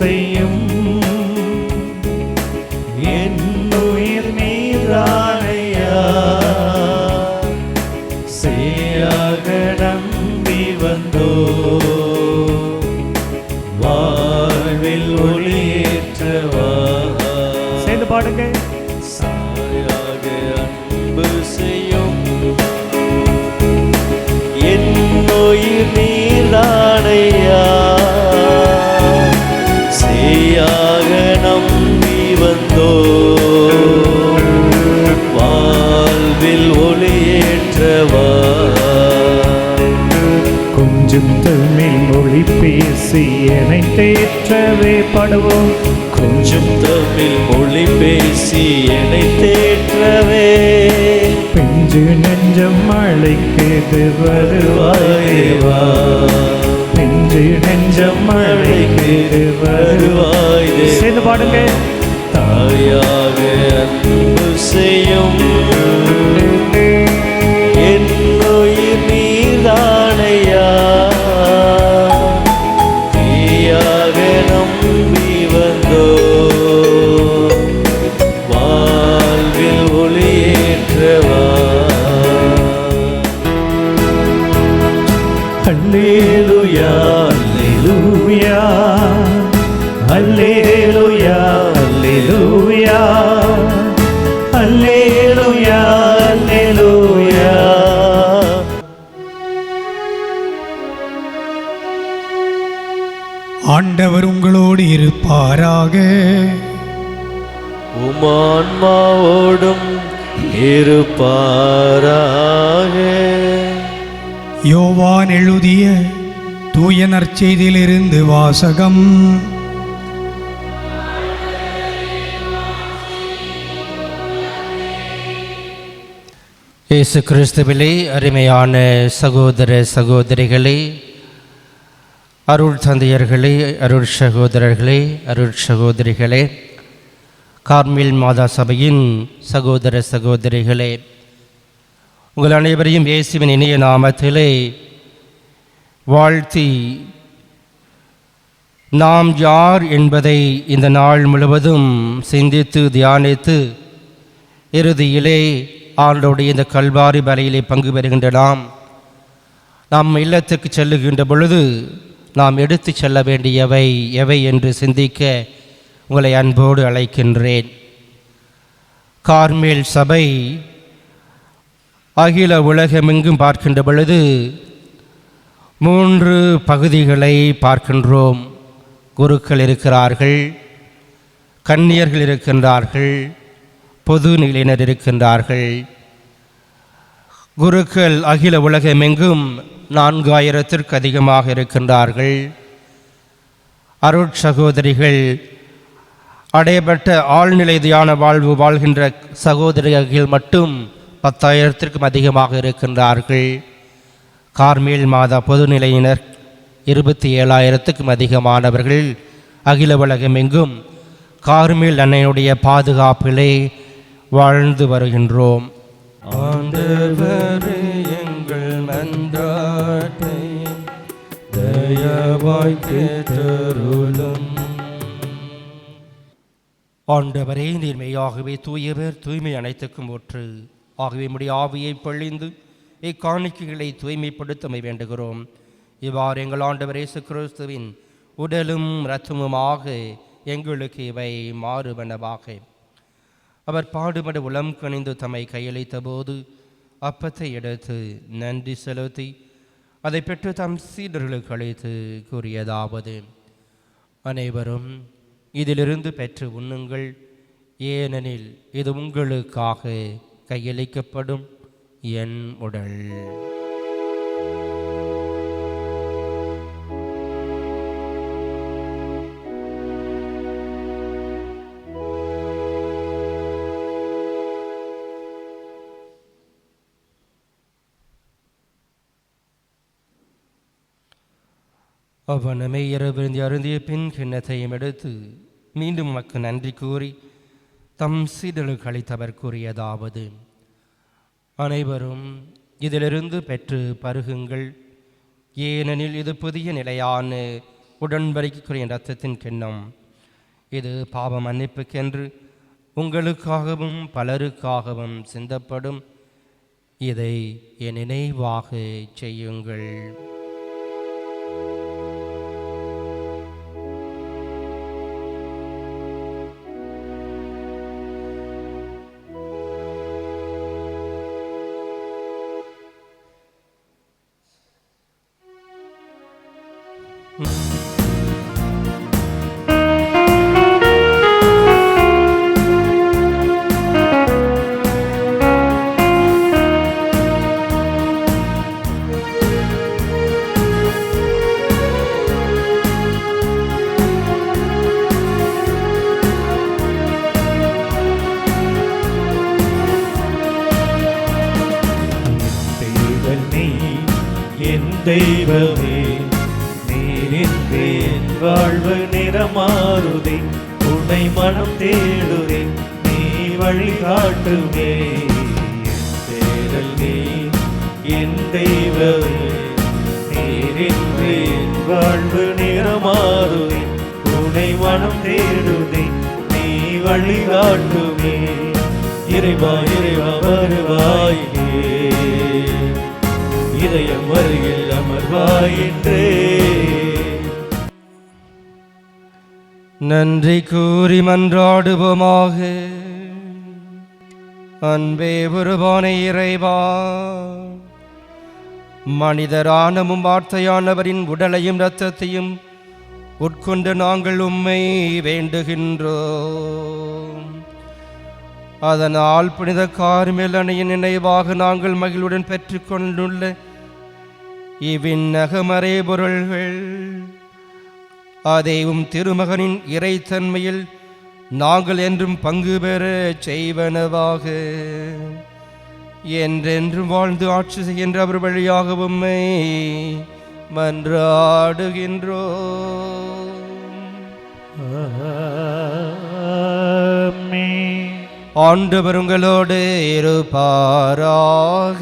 செய்யும் என்னுயிர் நீரானையா, சேயாக நம்பி வந்தோ வாழ்வில் ஒளியேற்றவா. சேர்ந்து பாடுங்க. சாயாக அன்பு செய்யும் என்னுயிர் நீரானையா, நம்பி வந்தோ வாழ்வில் ஒளியேற்றவா. கொஞ்சம் தமிழ் மொழி பேசி என்னை தேற்றவே பாடுவோம். கொஞ்சம் தமிழ் மொழி பேசி என்னை தேற்றவே. பிஞ்சு நெஞ்சம் அழைக்குது வருவாயேவா, பிஞ்சு நெஞ்சம் அழைக்குது வருவாய். சேர்ந்து பாடுங்க. தாயாக அன்பு செய்யும் என்னுயிர் நீதானையா, தீயாக நம்பி வந்தோ வாழ்வில் ஒளியேற்றவா. அல்லேலூயா அல்லேலூயா அல்லேலூயா அல்லேலூயா அல்லேலூயா அல்லேலூயா. ஆண்டவர் உங்களோடு இருப்பாராக. உமான்மாவோடும் இருப்பாராக. யோவான் எழுதிய தூய நற்செய்தியிலிருந்து வாசகம். இயேசு கிறிஸ்துவிலே அருமையான சகோதர சகோதரிகளே, அருள் தந்தையர்களே, அருள் சகோதரர்களே, அருள் சகோதரிகளே, கார்மேல் மாதா சபையின் சகோதர சகோதரிகளே, உங்கள் அனைவரையும் இயேசுவின் இனிய நாமத்திலே வாழ்த்தி, நாம் யார் என்பதை இந்த நாள் முழுவதும் சிந்தித்து தியானித்து இறுதியிலே ஆண்டோடைய இந்த கல்வாரி பலியிலே பங்கு பெறுகின்ற நாம் இல்லத்துக்கு செல்லுகின்ற பொழுது நாம் எடுத்து செல்ல வேண்டியவை எவை என்று சிந்திக்க உங்களை அன்போடு அழைக்கின்றேன். கார்மேல் சபை அகில உலகமெங்கும் பார்க்கின்ற பொழுது 3 பகுதிகளை பார்க்கின்றோம். குருக்கள் இருக்கிறார்கள், கன்னியர்கள் இருக்கின்றார்கள், பொது நிலையினர் இருக்கின்றார்கள். குருக்கள் அகில உலகமெங்கும் 4000த்திற்கு அதிகமாக இருக்கின்றார்கள். அருட்சகோதரிகள் அடையப்பட்ட ஆழ்நிலை தியான வாழ்வு வாழ்கின்ற சகோதரிகள் மட்டும் 10,000-க்கும் அதிகமாக இருக்கின்றார்கள். கார்மேல் மாதா பொதுநிலையினர் 27,000-க்கும் அதிகமானவர்கள் அகில உலகமெங்கும் கார்மேல் அன்னையுடைய பாதுகாப்பிலே வாழ்ந்து வருகின்றோம். ஆண்டவரே எங்கள் மன்றாட்டை தயவாய் கேட்டருளும். ஆண்டவரே, நீர் மெய்யாகவே தூயவர், தூய்மை அனைத்துக்கும் ஒற்று. ஆகவே உம்முடைய ஆவியை பொழிந்து இக்காணிக்கைகளை தூய்மைப்படுத்தமை வேண்டுகிறோம். இவ்வாறு எங்கள் ஆண்டவர் இயேசு கிறிஸ்துவின் உடலும் இரத்தமுமாக எங்களுக்கு இவை மாறுவனவாக. அவர் பாடுபட உளம் கனிந்து தம்மை கையளித்த போது அப்பத்தை எடுத்து நன்றி செலுத்தி அதை பெற்று தம் சீடர்களுக்கு அளித்து கூறியதாவது: அனைவரும் இதிலிருந்து பெற்று உண்ணுங்கள், ஏனெனில் இது உங்களுக்காக கையளிக்கப்படும் என் உடல். அவனமே இரவிருந்து அருந்திய பின் கிண்ணத்தையும் எடுத்து மீண்டும் உமக்கு நன்றி கூறி தம் சீடர்களுக்கு அளித்தவர் கூறியதாவது: அனைவரும் இதிலிருந்து பெற்று பருகுங்கள், ஏனெனில் இது புதிய நிலையான உடன்படிக்கைக்குரிய இரத்தத்தின் கிண்ணம். இது பாவ மன்னிப்புக்கென்று உங்களுக்காகவும் பலருக்காகவும் சிந்தப்படும். இதை என் நினைவாக செய்யுங்கள். தெய்வமே, நீரின்றி என் வாழ்வு நிறமாறுதே, உன்னை மனம் தேடுதே, நீ வழிகாட்டுமே. என் தேடல் நீ, என் தெய்வமே, நீரின்றி என் வாழ்வு நிறமாறுதே, உன்னை மனம் தேடுதே, நீ வழிகாட்டுமே. இறைவா இறைவா வருவாயே, இதயம் அருகில் அமர்வாயின்றே. நன்றி கூறி மன்றாடுவோமாக. அன்பே உருவான இறைவா, மனிதரானமும் வார்த்தையானவரின் உடலையும் இரத்தத்தையும் உட்கொண்டு நாங்கள் உம்மை வேண்டுகின்றோம். அதனால் புனித கார்மேல் அன்னையின் நினைவாக நாங்கள் மகிழ்வுடன் பெற்றுக்கொண்டுள்ள இவ்விண்ணக மறைபொருள்கள் அதையும் திருமகனின் இறைத்தன்மையில் நாங்கள் என்றும் பங்கு பெற செய்வனவாக. என்றென்றும் வாழ்ந்து ஆட்சி செய்கின்ற அவர் வழியாக உம்மை மன்றாடுகின்றோம். ஆண்டவர் உங்களோடு இருப்பாராக.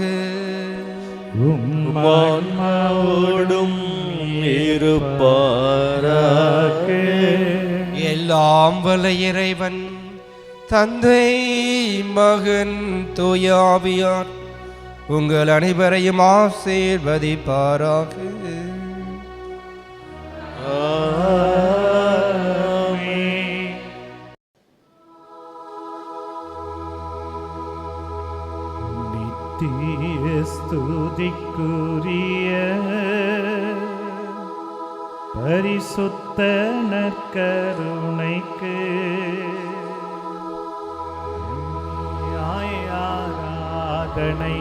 ஆன்மாவோடும் இருப்பாராக. எல்லாம் வல்ல இறைவன் தந்தை மகன் தூய ஆவியார் உங்கள் அனைவரையும் ஆசீர்வதிப்பாராக. ஸ்துதிக்குரிய பரிசுத்த நற்கருணைக்கு ஆராதனை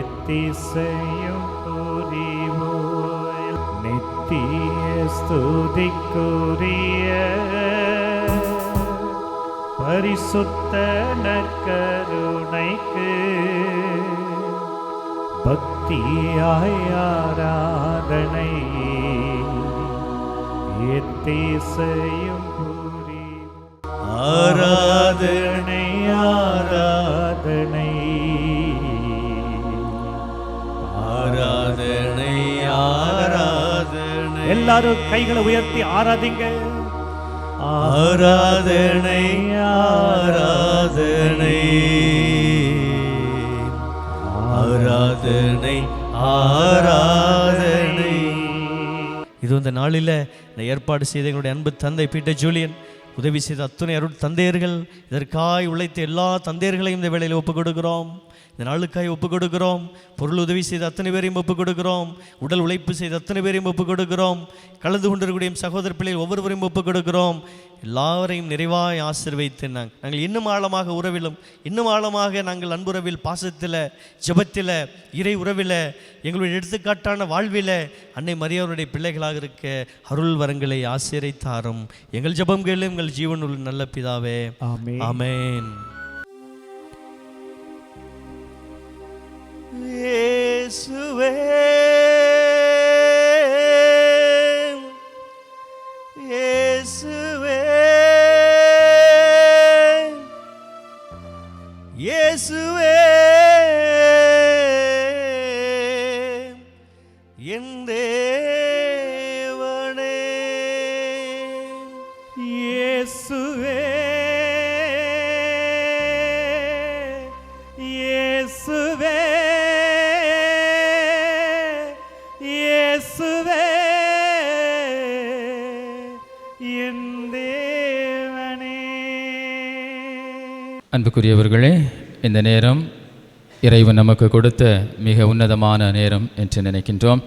எத்திசையும் புரிவோம். நித்திய ஸ்துதிக்குரிய பரிசுத்த நற்கருணைக்கு பக்தியாய் ஆராதனை எத்தேசையும் ஆராதனை ஆராதனை ஆராதனை ஆராதனை. எல்லாரும் கைகளை உயர்த்தி ஆராதிங்க. ஆராதனை ஆராதனை ஆராதனை ஆராதனை. இது இந்த நாளில் இந்த ஏற்பாடு செய்த எங்களுடைய அன்பு தந்தை பீட்டர் ஜூலியன், உதவி செய்த அத்துணை அருள் தந்தையர்கள், இதற்காய் உழைத்த எல்லா தந்தையர்களையும் இந்த வேளையில் ஒப்புக் கொடுக்கிறோம். இந்த நாளுக்காய் ஒப்புக் கொடுக்கிறோம். பொருள் உதவி செய்த அத்தனை பேரையும் ஒப்புக் கொடுக்கிறோம். உடல் உழைப்பு செய்த அத்தனை பேரையும் ஒப்புக் கொடுக்கிறோம். கலந்து கொண்டிருக்கூடிய சகோதர பிள்ளைகள் ஒவ்வொருவரையும் ஒப்புக் கொடுக்கிறோம். எல்லாவரையும் நிறைவாய் ஆசீர்வதித்து நாங்கள் இன்னும் ஆழமாக உறவிலும் இன்னும் ஆழமாக நாங்கள் அன்புறவில், பாசத்தில், ஜெபத்தில், இறை உறவில், எங்களுடைய எடுத்துக்காட்டான வாழ்வில் அன்னை மரியாவுடைய பிள்ளைகளாக இருக்க அருள் வரங்களை ஆசீர்வதித்தாரும். எங்கள் ஜெபம் கேளு எங்கள் ஜீவனுள்ள நல்ல பிதாவே. ஆமென். இயேசுவே இயேசுவே இயேசுவே என் தேவனே. இயேசுவே இயேசுவே இயேசுவே என் தேவனே. அன்புக்குரியவர்களே, இந்த நேரம் இறைவன் நமக்கு கொடுத்த மிக உன்னதமான நேரம் என்று நினைக்கின்றோம்.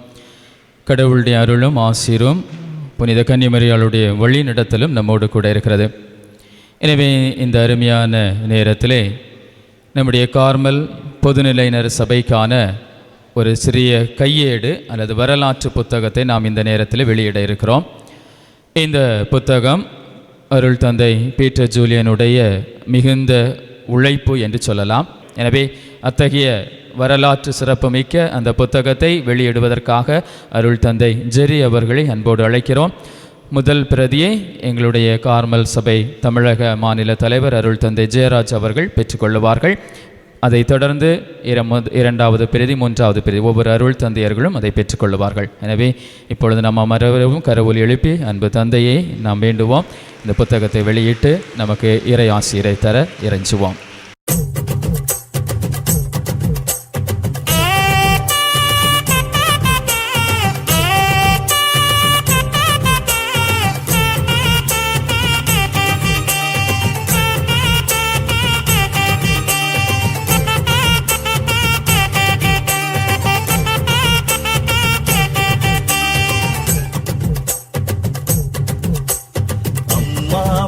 கடவுளுடைய அருளும் ஆசீரும் புனித கன்னிமரியாளுடைய வழி நடத்தலும் நம்மோடு கூட இருக்கிறது. எனவே இந்த அருமையான நேரத்திலே நம்முடைய கார்மல் பொதுநிலையினர் சபைக்கான ஒரு சிறிய கையேடு அல்லது வரலாற்று புத்தகத்தை நாம் இந்த நேரத்தில் வெளியிட இருக்கிறோம். இந்த புத்தகம் அருள் தந்தை பீட்டர் ஜூலியனுடைய மிகுந்த உழைப்பு என்று சொல்லலாம். எனவே அத்தகைய வரலாற்று சிறப்புமிக்க அந்த புத்தகத்தை வெளியிடுவதற்காக அருள் தந்தை ஜெரி அவர்களை அன்போடு அழைக்கிறோம். முதல் பிரதியை எங்களுடைய கார்மல் சபை தமிழக மாநில தலைவர் அருள் தந்தை ஜெயராஜ் அவர்கள் பெற்றுக்கொள்ளுவார்கள். அதைத் தொடர்ந்து இரண்டாவது பிரதி, மூன்றாவது பிரதி, ஒவ்வொரு அருள் தந்தையர்களும் அதை பெற்றுக்கொள்ளுவார்கள். எனவே இப்பொழுது நம்ம அமரவும் கரவொலி எழுப்பி அன்பு தந்தையை நாம் வேண்டுவோம். இந்த புத்தகத்தை வெளியிட்டு நமக்கு இறை ஆசிரை தர இறைஞ்சுவோம்.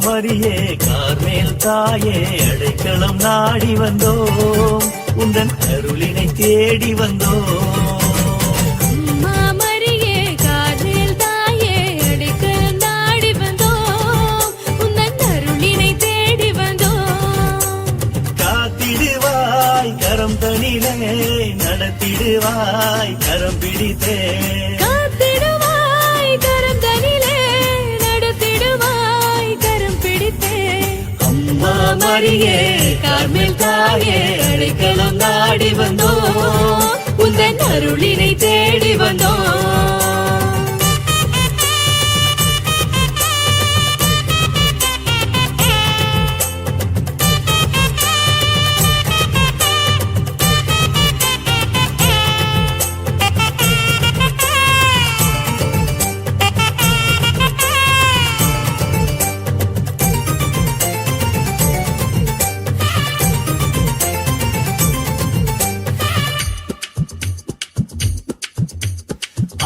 மரியே கார்மேல் தாயே, அடைக்கலம் நாடி வந்தோம், உந்தன் அருளினை தேடி வந்தோம். மரியே கார்மேல் தாயே, அடைக்கலம் நாடி வந்தோம், உந்தன் அருளினை தேடி வந்தோம். காத்திடுவாய் கரம் தனிலே, நடத்திடுவாய் கரம் பிடித்தே. காத்திடுவாய் கரம் தனிலே, நடத்திடுவாய் கரம் பிடித்தே. அம்மா மரியே கார்மேல் தாயே, அடைக்கலம் நாடி வந்தோம், உந்தன் அருளினை தேடி வந்தோம்.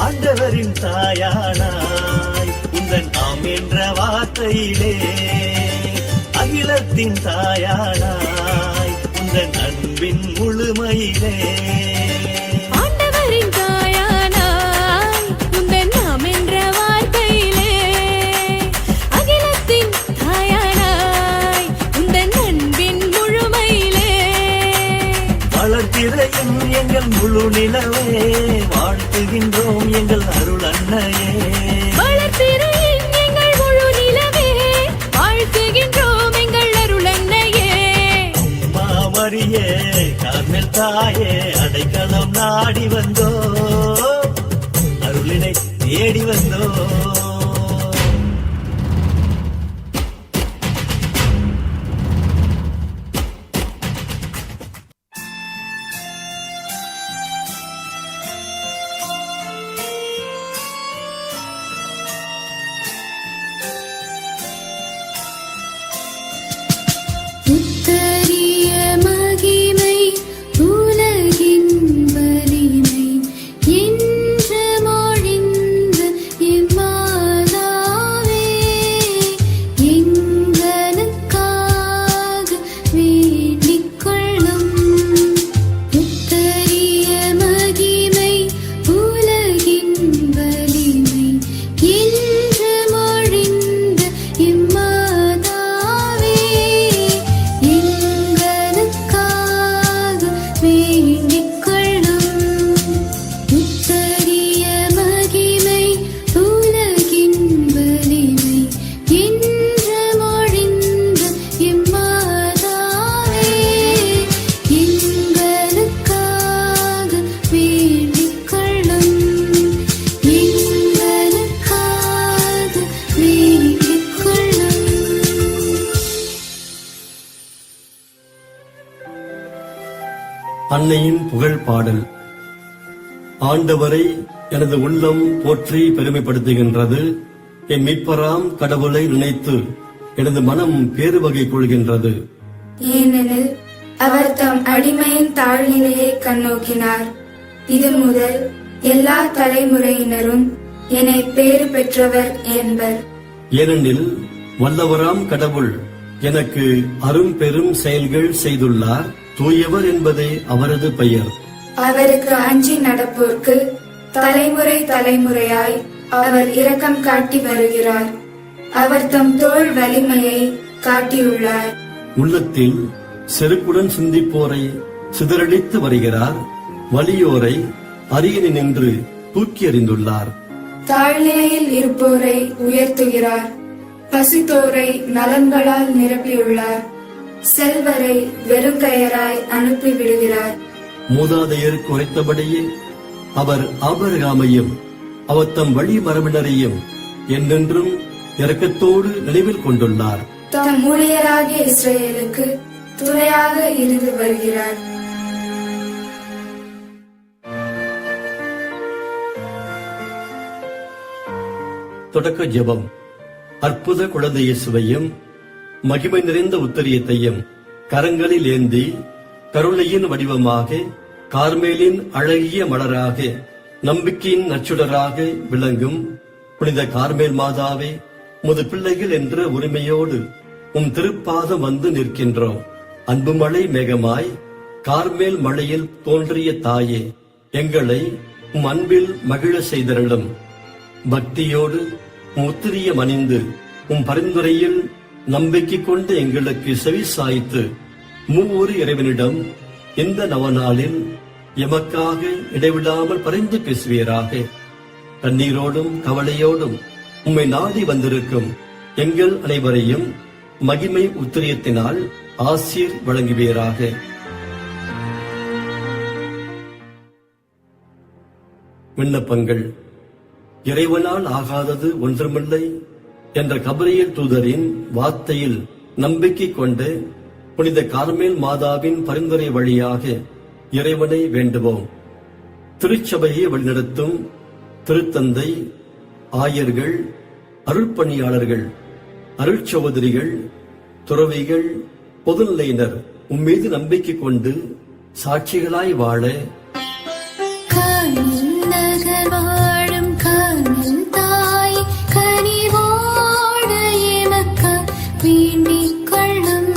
ஆண்டவரின் தாயானாய் உந்தன் ஆம் என்ற வார்த்தையிலே, அகிலத்தின் தாயானாய் உந்தன் அன்பின் முழுமையிலே. ஆண்டவரின் தாயானாய் உந்தன் ஆம் என்ற வார்த்தையிலே, அகிலத்தின் தாயானாய் உந்தன் எங்கள் முழு நிலவே வாழ்த்துகின்றோம் எங்கள் அருள் அன்னையே. வளர்பிறையின் எங்கள் முழு நிலவே வாழ்த்துகின்றோம் எங்கள் அருள் அன்னையே. அம்மா மரியே கார்மேல் தாயே அடைக்கலம் நாடி வந்தோ அருளினை தேடி வந்தோ. உத்தரிய மகிமை உலகின் வலிமை என்று மொழிந்த இம்மாதாவே எங்களுக்காக வேண்டிக் கொள்ளும். உத்தரிய மகிமை உலகின் வலிமை என்று மொழிந்த இம்மாதாவே எங்களுக்காக வேண்டிக் கொள்ளும். உத்தரிய மகிமை உலகின் வலிமை என்று மொழிந்த இம்மாதாவே எங்களுக்காக வேண்டிக் கொள்ளும். எங்களுக்காக வேண்டிக் கொள்ளும். அன்னையின் புகழ் பாடல். ஆண்டவரை எனது உள்ளம் போற்றி பெருமைப்படுத்துகின்றது. என் மீட்பராம் கடவுளை நினைத்து எனது மனம் பேருவகை கொள்கின்றது. ஏனெனில் அவர் தம் அடிமையின் தாழ்நிலையை கண்ணோக்கினார். இது முதல் எல்லா தலைமுறையினரும் என்னை பேறு பெற்றவர் என்பர். ஏனெனில் வல்லவராம் கடவுள் எனக்கு அரும் பெரும் செயல்கள் செய்துள்ளார். தூயவர் என்பதே அவரது பெயர். அவருக்கு அஞ்சி நடப்போர்க்கு தலைமுறை தலைமுறையாய் அவர் இரக்கம் காட்டி வருகிறார். அவர் தம் தோள் வலிமையை காட்டியுள்ளார். உள்ளத்தில் செருக்குடன் சிந்திப்போரை சிதறடித்து வருகிறார். வலியோரை அரியணை நின்று தூக்கி எறிந்துள்ளார். தாழ்நிலையில் இருப்போரை உயர்த்துகிறார். பசித்தோரை நலன்களால் நிரப்பியுள்ளார். செல்வரை வெறுங்கையராய் அனுப்பிவிடுகிறார். மூதாதையருக்கு உரைத்தபடியே அவர் ஆபிரகாமையும் அவர் தம் வழி மரபினரையும் என்றென்றும் இரக்கத்தோடு நினைவில் கொண்டுள்ளார். தம் ஊழியராகிய இஸ்ரவேலுக்கு துணையாக இருந்து வருகிறார். தொடக்க ஜெபம். அற்புத குழந்தை இயேசுவையும் மகிமை நிறைந்த உத்தரியத்தையும் கரங்களில் ஏந்தி கருணையின் வடிவமாக கார்மேலின் அழகிய மலராக நம்பிக்கையின் நச்சுடராக விளங்கும் புனித கார்மேல் மாதாவே, முது பிள்ளைகள் என்ற உரிமையோடு திருப்பாதம் வந்து நிற்கின்றோம். அன்பு மழை மேகமாய் கார்மேல் மழையில் தோன்றிய தாயே, எங்களை அன்பில் மகிழ செய்தருளும். பக்தியோடு உத்திரியம் அணிந்து பரிந்துரையில் நம்பிக்கை கொண்டு எங்களுக்கு செவி சாய்த்து மூவொரு இறைவனிடம் இந்த நவநாளில் எமக்காக இடைவிடாமல் பரிந்து பேசுவீராக. கண்ணீரோடும் கவலையோடும் உம்மை நாடி வந்திருக்கும் எங்கள் அனைவரையும் மகிமை உத்திரியத்தினால் ஆசீர் வழங்குவீராக. விண்ணப்பங்கள். இறைவனால் ஆகாதது ஒன்றுமில்லை என்ற கபிரியேல் தூதரின் வார்த்தையில் நம்பிக்கை கொண்டு புனித கார்மேல் மாதாவின் பரிந்துரை வழியாக இறைவனை வேண்டுவோம். திருச்சபையை வழிநடத்தும் திருத்தந்தை, ஆயர்கள், அருள்பணியாளர்கள், அருட்சகோதரிகள், துறவிகள், பொதுநிலையினர் உம்மீது நம்பிக்கை கொண்டு சாட்சிகளாய் வாழ வாழும் கார்மேல் தாய் கனிவோடு எமக்காய் வேண்டிக் கொள்ளும்.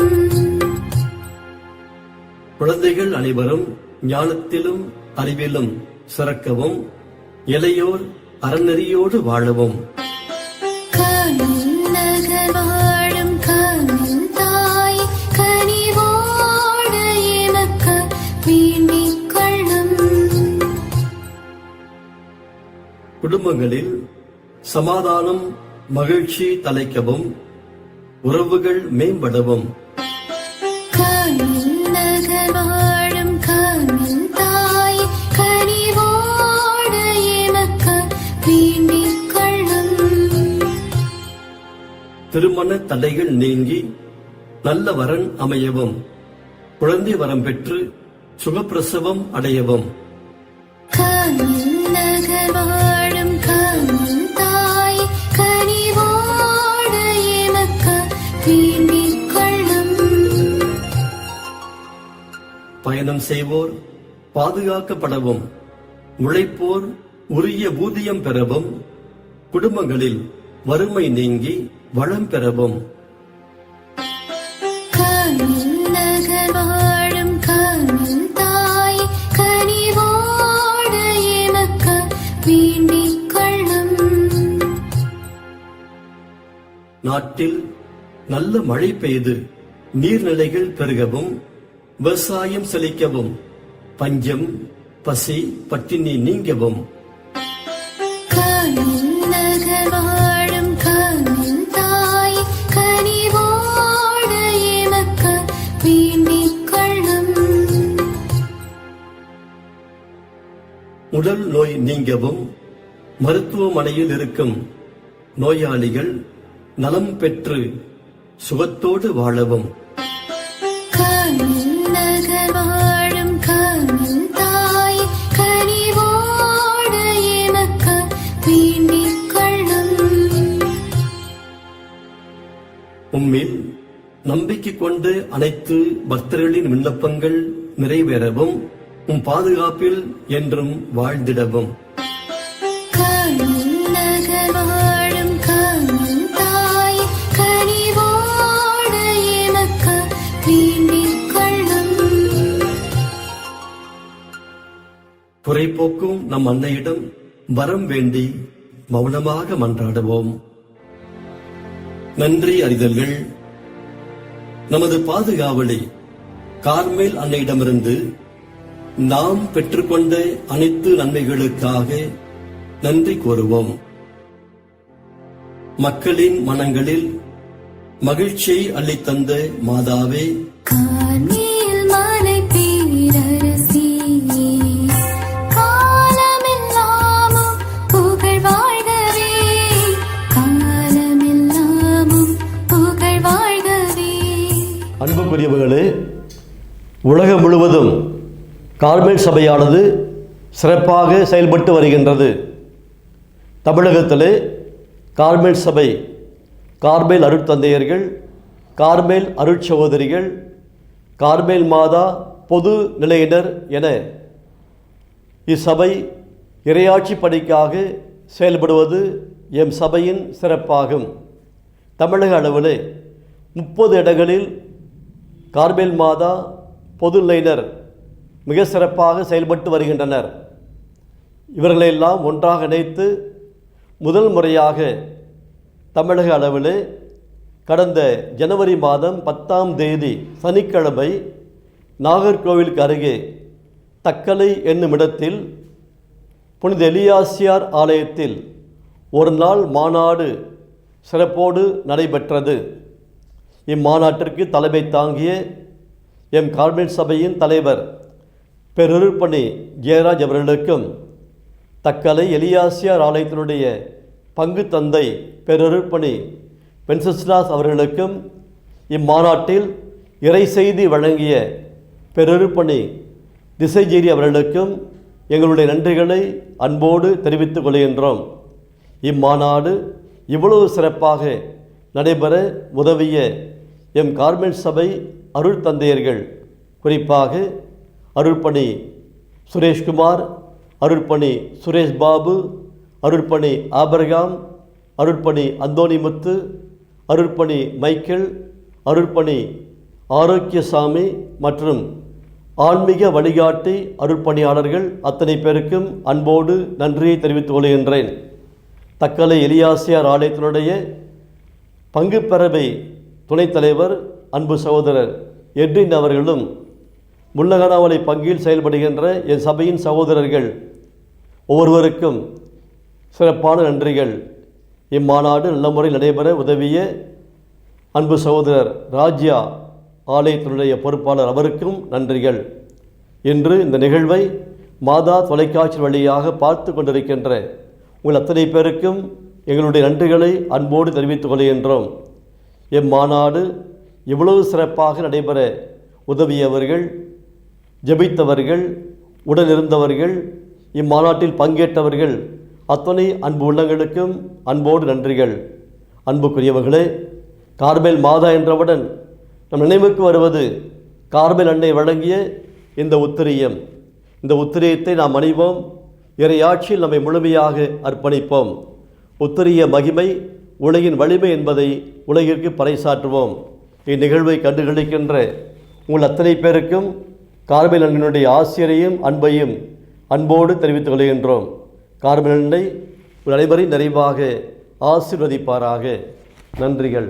குழந்தைகள் அனைவரும் ஞானத்திலும் அறிவிலும் சிறக்கவும் இளையோர் அறநெறியோடு வாழவும். வாழும் கார்மேல் தாய் கனிவோடு எமக்காய் வேண்டிக் கொள்ளும். குடும்பங்களில் சமாதானம் மகிழ்ச்சி தலைக்கவும் உறவுகள் மேம்படவும் காணில் நகர் வாழும் காணில் தாய் கனிவோடு எமக்காய் வேண்டிக் கொள்ளும். திருமண தடைகள் நீங்கி நல்ல வரன் அமையவும் குழந்தை வரம் பெற்று சுகப்பிரசவம் அடையவும் காணில் நகர் வாழும் காணில் தாய் கனிவோடு எமக்காய் வேண்டிக் கொள்ளும். பயணம் செய்வோர் பாதுகாக்கப்படவும் உழைப்போர் உரிய ஊதியம் பெறவும் குடும்பங்களில் வறுமை நீங்கி வளம் பெறவும் காணில் நகர் வாழும் காணில் தாய் கனிவோடு எமக்காய் வேண்டிக் கொள்ளும். நாட்டில் நல்ல மழை பெய்து நீர்நிலைகள் பெருகவும் விவசாயம் செழிக்கவும் பஞ்சம் பசி பட்டினி நீங்கவும் காணில் நகர் வாழும் காணில் தாய் கனிவோடு எமக்காய் வேண்டிக் கொள்ளும். உடல் நோய் நீங்கவும் மருத்துவமனையில் இருக்கும் நோயாளிகள் நலம் பெற்று சுகத்தோடு வாழவும் காணில் நகர் வாழும் காணில் தாய் கனிவோடு எமக்காய் வேண்டிக் கொள்ளும். உம்மில் நம்பிக்கை கொண்டு அனைத்து பக்தர்களின் விண்ணப்பங்கள் நிறைவேறவும் உம் பாதுகாப்பில் என்றும் வாழ்ந்திடவும் காணில் நகர் வாழும் காணில் தாய் கனிவோடு எமக்காய் வேண்டிக் கொள்ளும். குறைபோக்கும் நம் அன்னையிடம் வரம் வேண்டி மௌனமாக மன்றாடுவோம். நன்றி அறிதல்கள். நமது பாதுகாவலி கார்மேல் அன்னையிடமிருந்து நாம் பெற்றுக்கொண்ட அனைத்து நன்மைகளுக்காக நன்றி கூறுவோம். மக்களின் மனங்களில் மகிழ்ச்சியை அள்ளித்தந்த மாதாவே, கார்மேல் மலை பேரரசி காலமெல்லாமும் புகழ் வாழ்கவே, காலமெல்லாமும் புகழ் வாழ்கவே. அன்புக்குரியவர்களே, உலகம் முழுவதும் கார்மேல் சபையானது சிறப்பாக செயல்பட்டு வருகின்றது. தமிழகத்திலே கார்மேல் சபை, கார்மேல் அருட்தந்தையர்கள், கார்மேல் அருட்சகோதரிகள், கார்மேல் மாதா பொது நிலையினர் என இச்சபை இறையாட்சி பணிக்காக செயல்படுவது எம் சபையின் சிறப்பாகும். தமிழக அளவிலே 30 இடங்களில் கார்மேல் மாதா பொது நிலையினர் மிக சிறப்பாக செயல்பட்டு வருகின்றனர். இவர்களையெல்லாம் ஒன்றாக இணைத்து முதல் முறையாக தமிழக அளவிலே கடந்த ஜனவரி மாதம் 10ஆம் தேதி சனிக்கிழமை நாகர்கோவிலுக்கு அருகே தக்கலை என்னும் இடத்தில் புனித எலியாசியார் ஆலயத்தில் ஒரு நாள் மாநாடு சிறப்போடு நடைபெற்றது. இம்மாநாட்டிற்கு தலைமை தாங்கிய எம் கார்மேல் சபையின் தலைவர் பெருப்பணி ஜெயராஜ் அவர்களுக்கும், தக்கலை எலியாசியார் ஆலயத்தினுடைய பங்கு தந்தை பெருப்பணி வென்சஸ்லாஸ் அவர்களுக்கும், இம்மாநாட்டில் இறை செய்தி வழங்கிய பெருப்பணி திசைஜேரி அவர்களுக்கும் எங்களுடைய நன்றிகளை அன்போடு தெரிவித்துக் கொள்கின்றோம். இம்மாநாடு இவ்வளவு சிறப்பாக நடைபெற உதவிய எம் கார்மேல் சபை அருள் தந்தையர்கள், குறிப்பாக அருள்பணி சுரேஷ்குமார், அருள்பணி சுரேஷ் பாபு, அருள்பணி ஆபரகாம், அருள்பணி அந்தோணிமுத்து, அருள்பணி மைக்கேல், அருள்பணி ஆரோக்கியசாமி மற்றும் ஆன்மீக வழிகாட்டி அருட்பணியாளர்கள் அத்தனை பேருக்கும் அன்போடு நன்றியை தெரிவித்துக் கொள்கின்றேன். தக்கலை எலியாசியார் ஆலயத்தினுடைய பங்கு பேரவை துணைத் தலைவர் அன்பு சகோதரர் எட்ரின் அவர்களும், முள்ளகனாவளை பங்கில் செயல்படுகின்ற என் சபையின் சகோதரர்கள் ஒவ்வொருவருக்கும் சிறப்பான நன்றிகள். இம்மாநாடு நல்ல முறையில் நடைபெற உதவிய அன்பு சகோதரர் ராஜ்யா ஆலயத்தினுடைய பொறுப்பாளர் அவருக்கும் நன்றிகள். இன்று இந்த நிகழ்வை மாதா தொலைக்காட்சி வழியாக பார்த்து கொண்டிருக்கின்ற உங்கள் அத்தனை பேருக்கும் எங்களுடைய நன்றிகளை அன்போடு தெரிவித்துக் கொள்கின்றோம். இம்மாநாடு இவ்வளவு சிறப்பாக நடைபெற உதவியவர்கள், ஜெபித்தவர்கள், உடனிருந்தவர்கள், இம்மாநாட்டில் பங்கேற்றவர்கள் அத்தனை அன்பு உள்ளங்களுக்கும் அன்போடு நன்றிகள். அன்புக்குரியவர்களே, கார்மேல் மாதா என்றவுடன் நம் நினைவுக்கு வருவது கார்மேல் அன்னை வழங்கிய இந்த உத்திரியம். இந்த உத்திரியத்தை நாம் அணிவோம். இறையாட்சியில் நம்மை முழுமையாக அர்ப்பணிப்போம். உத்திரிய மகிமை உலகின் வலிமை என்பதை உலகிற்கு பறைசாற்றுவோம். இந்நிகழ்வை கண்டுகளிக்கின்ற உங்கள் அத்தனை பேருக்கும் கார்மேல் அன்னையினுடைய ஆசிரியரையும் அன்பையும் அன்போடு தெரிவித்துக் கொள்கின்றோம். கார்மேல் அன்னை உங்கள் அனைவரையும் நிறைவாக ஆசீர்வதிப்பாராக. நன்றிகள்.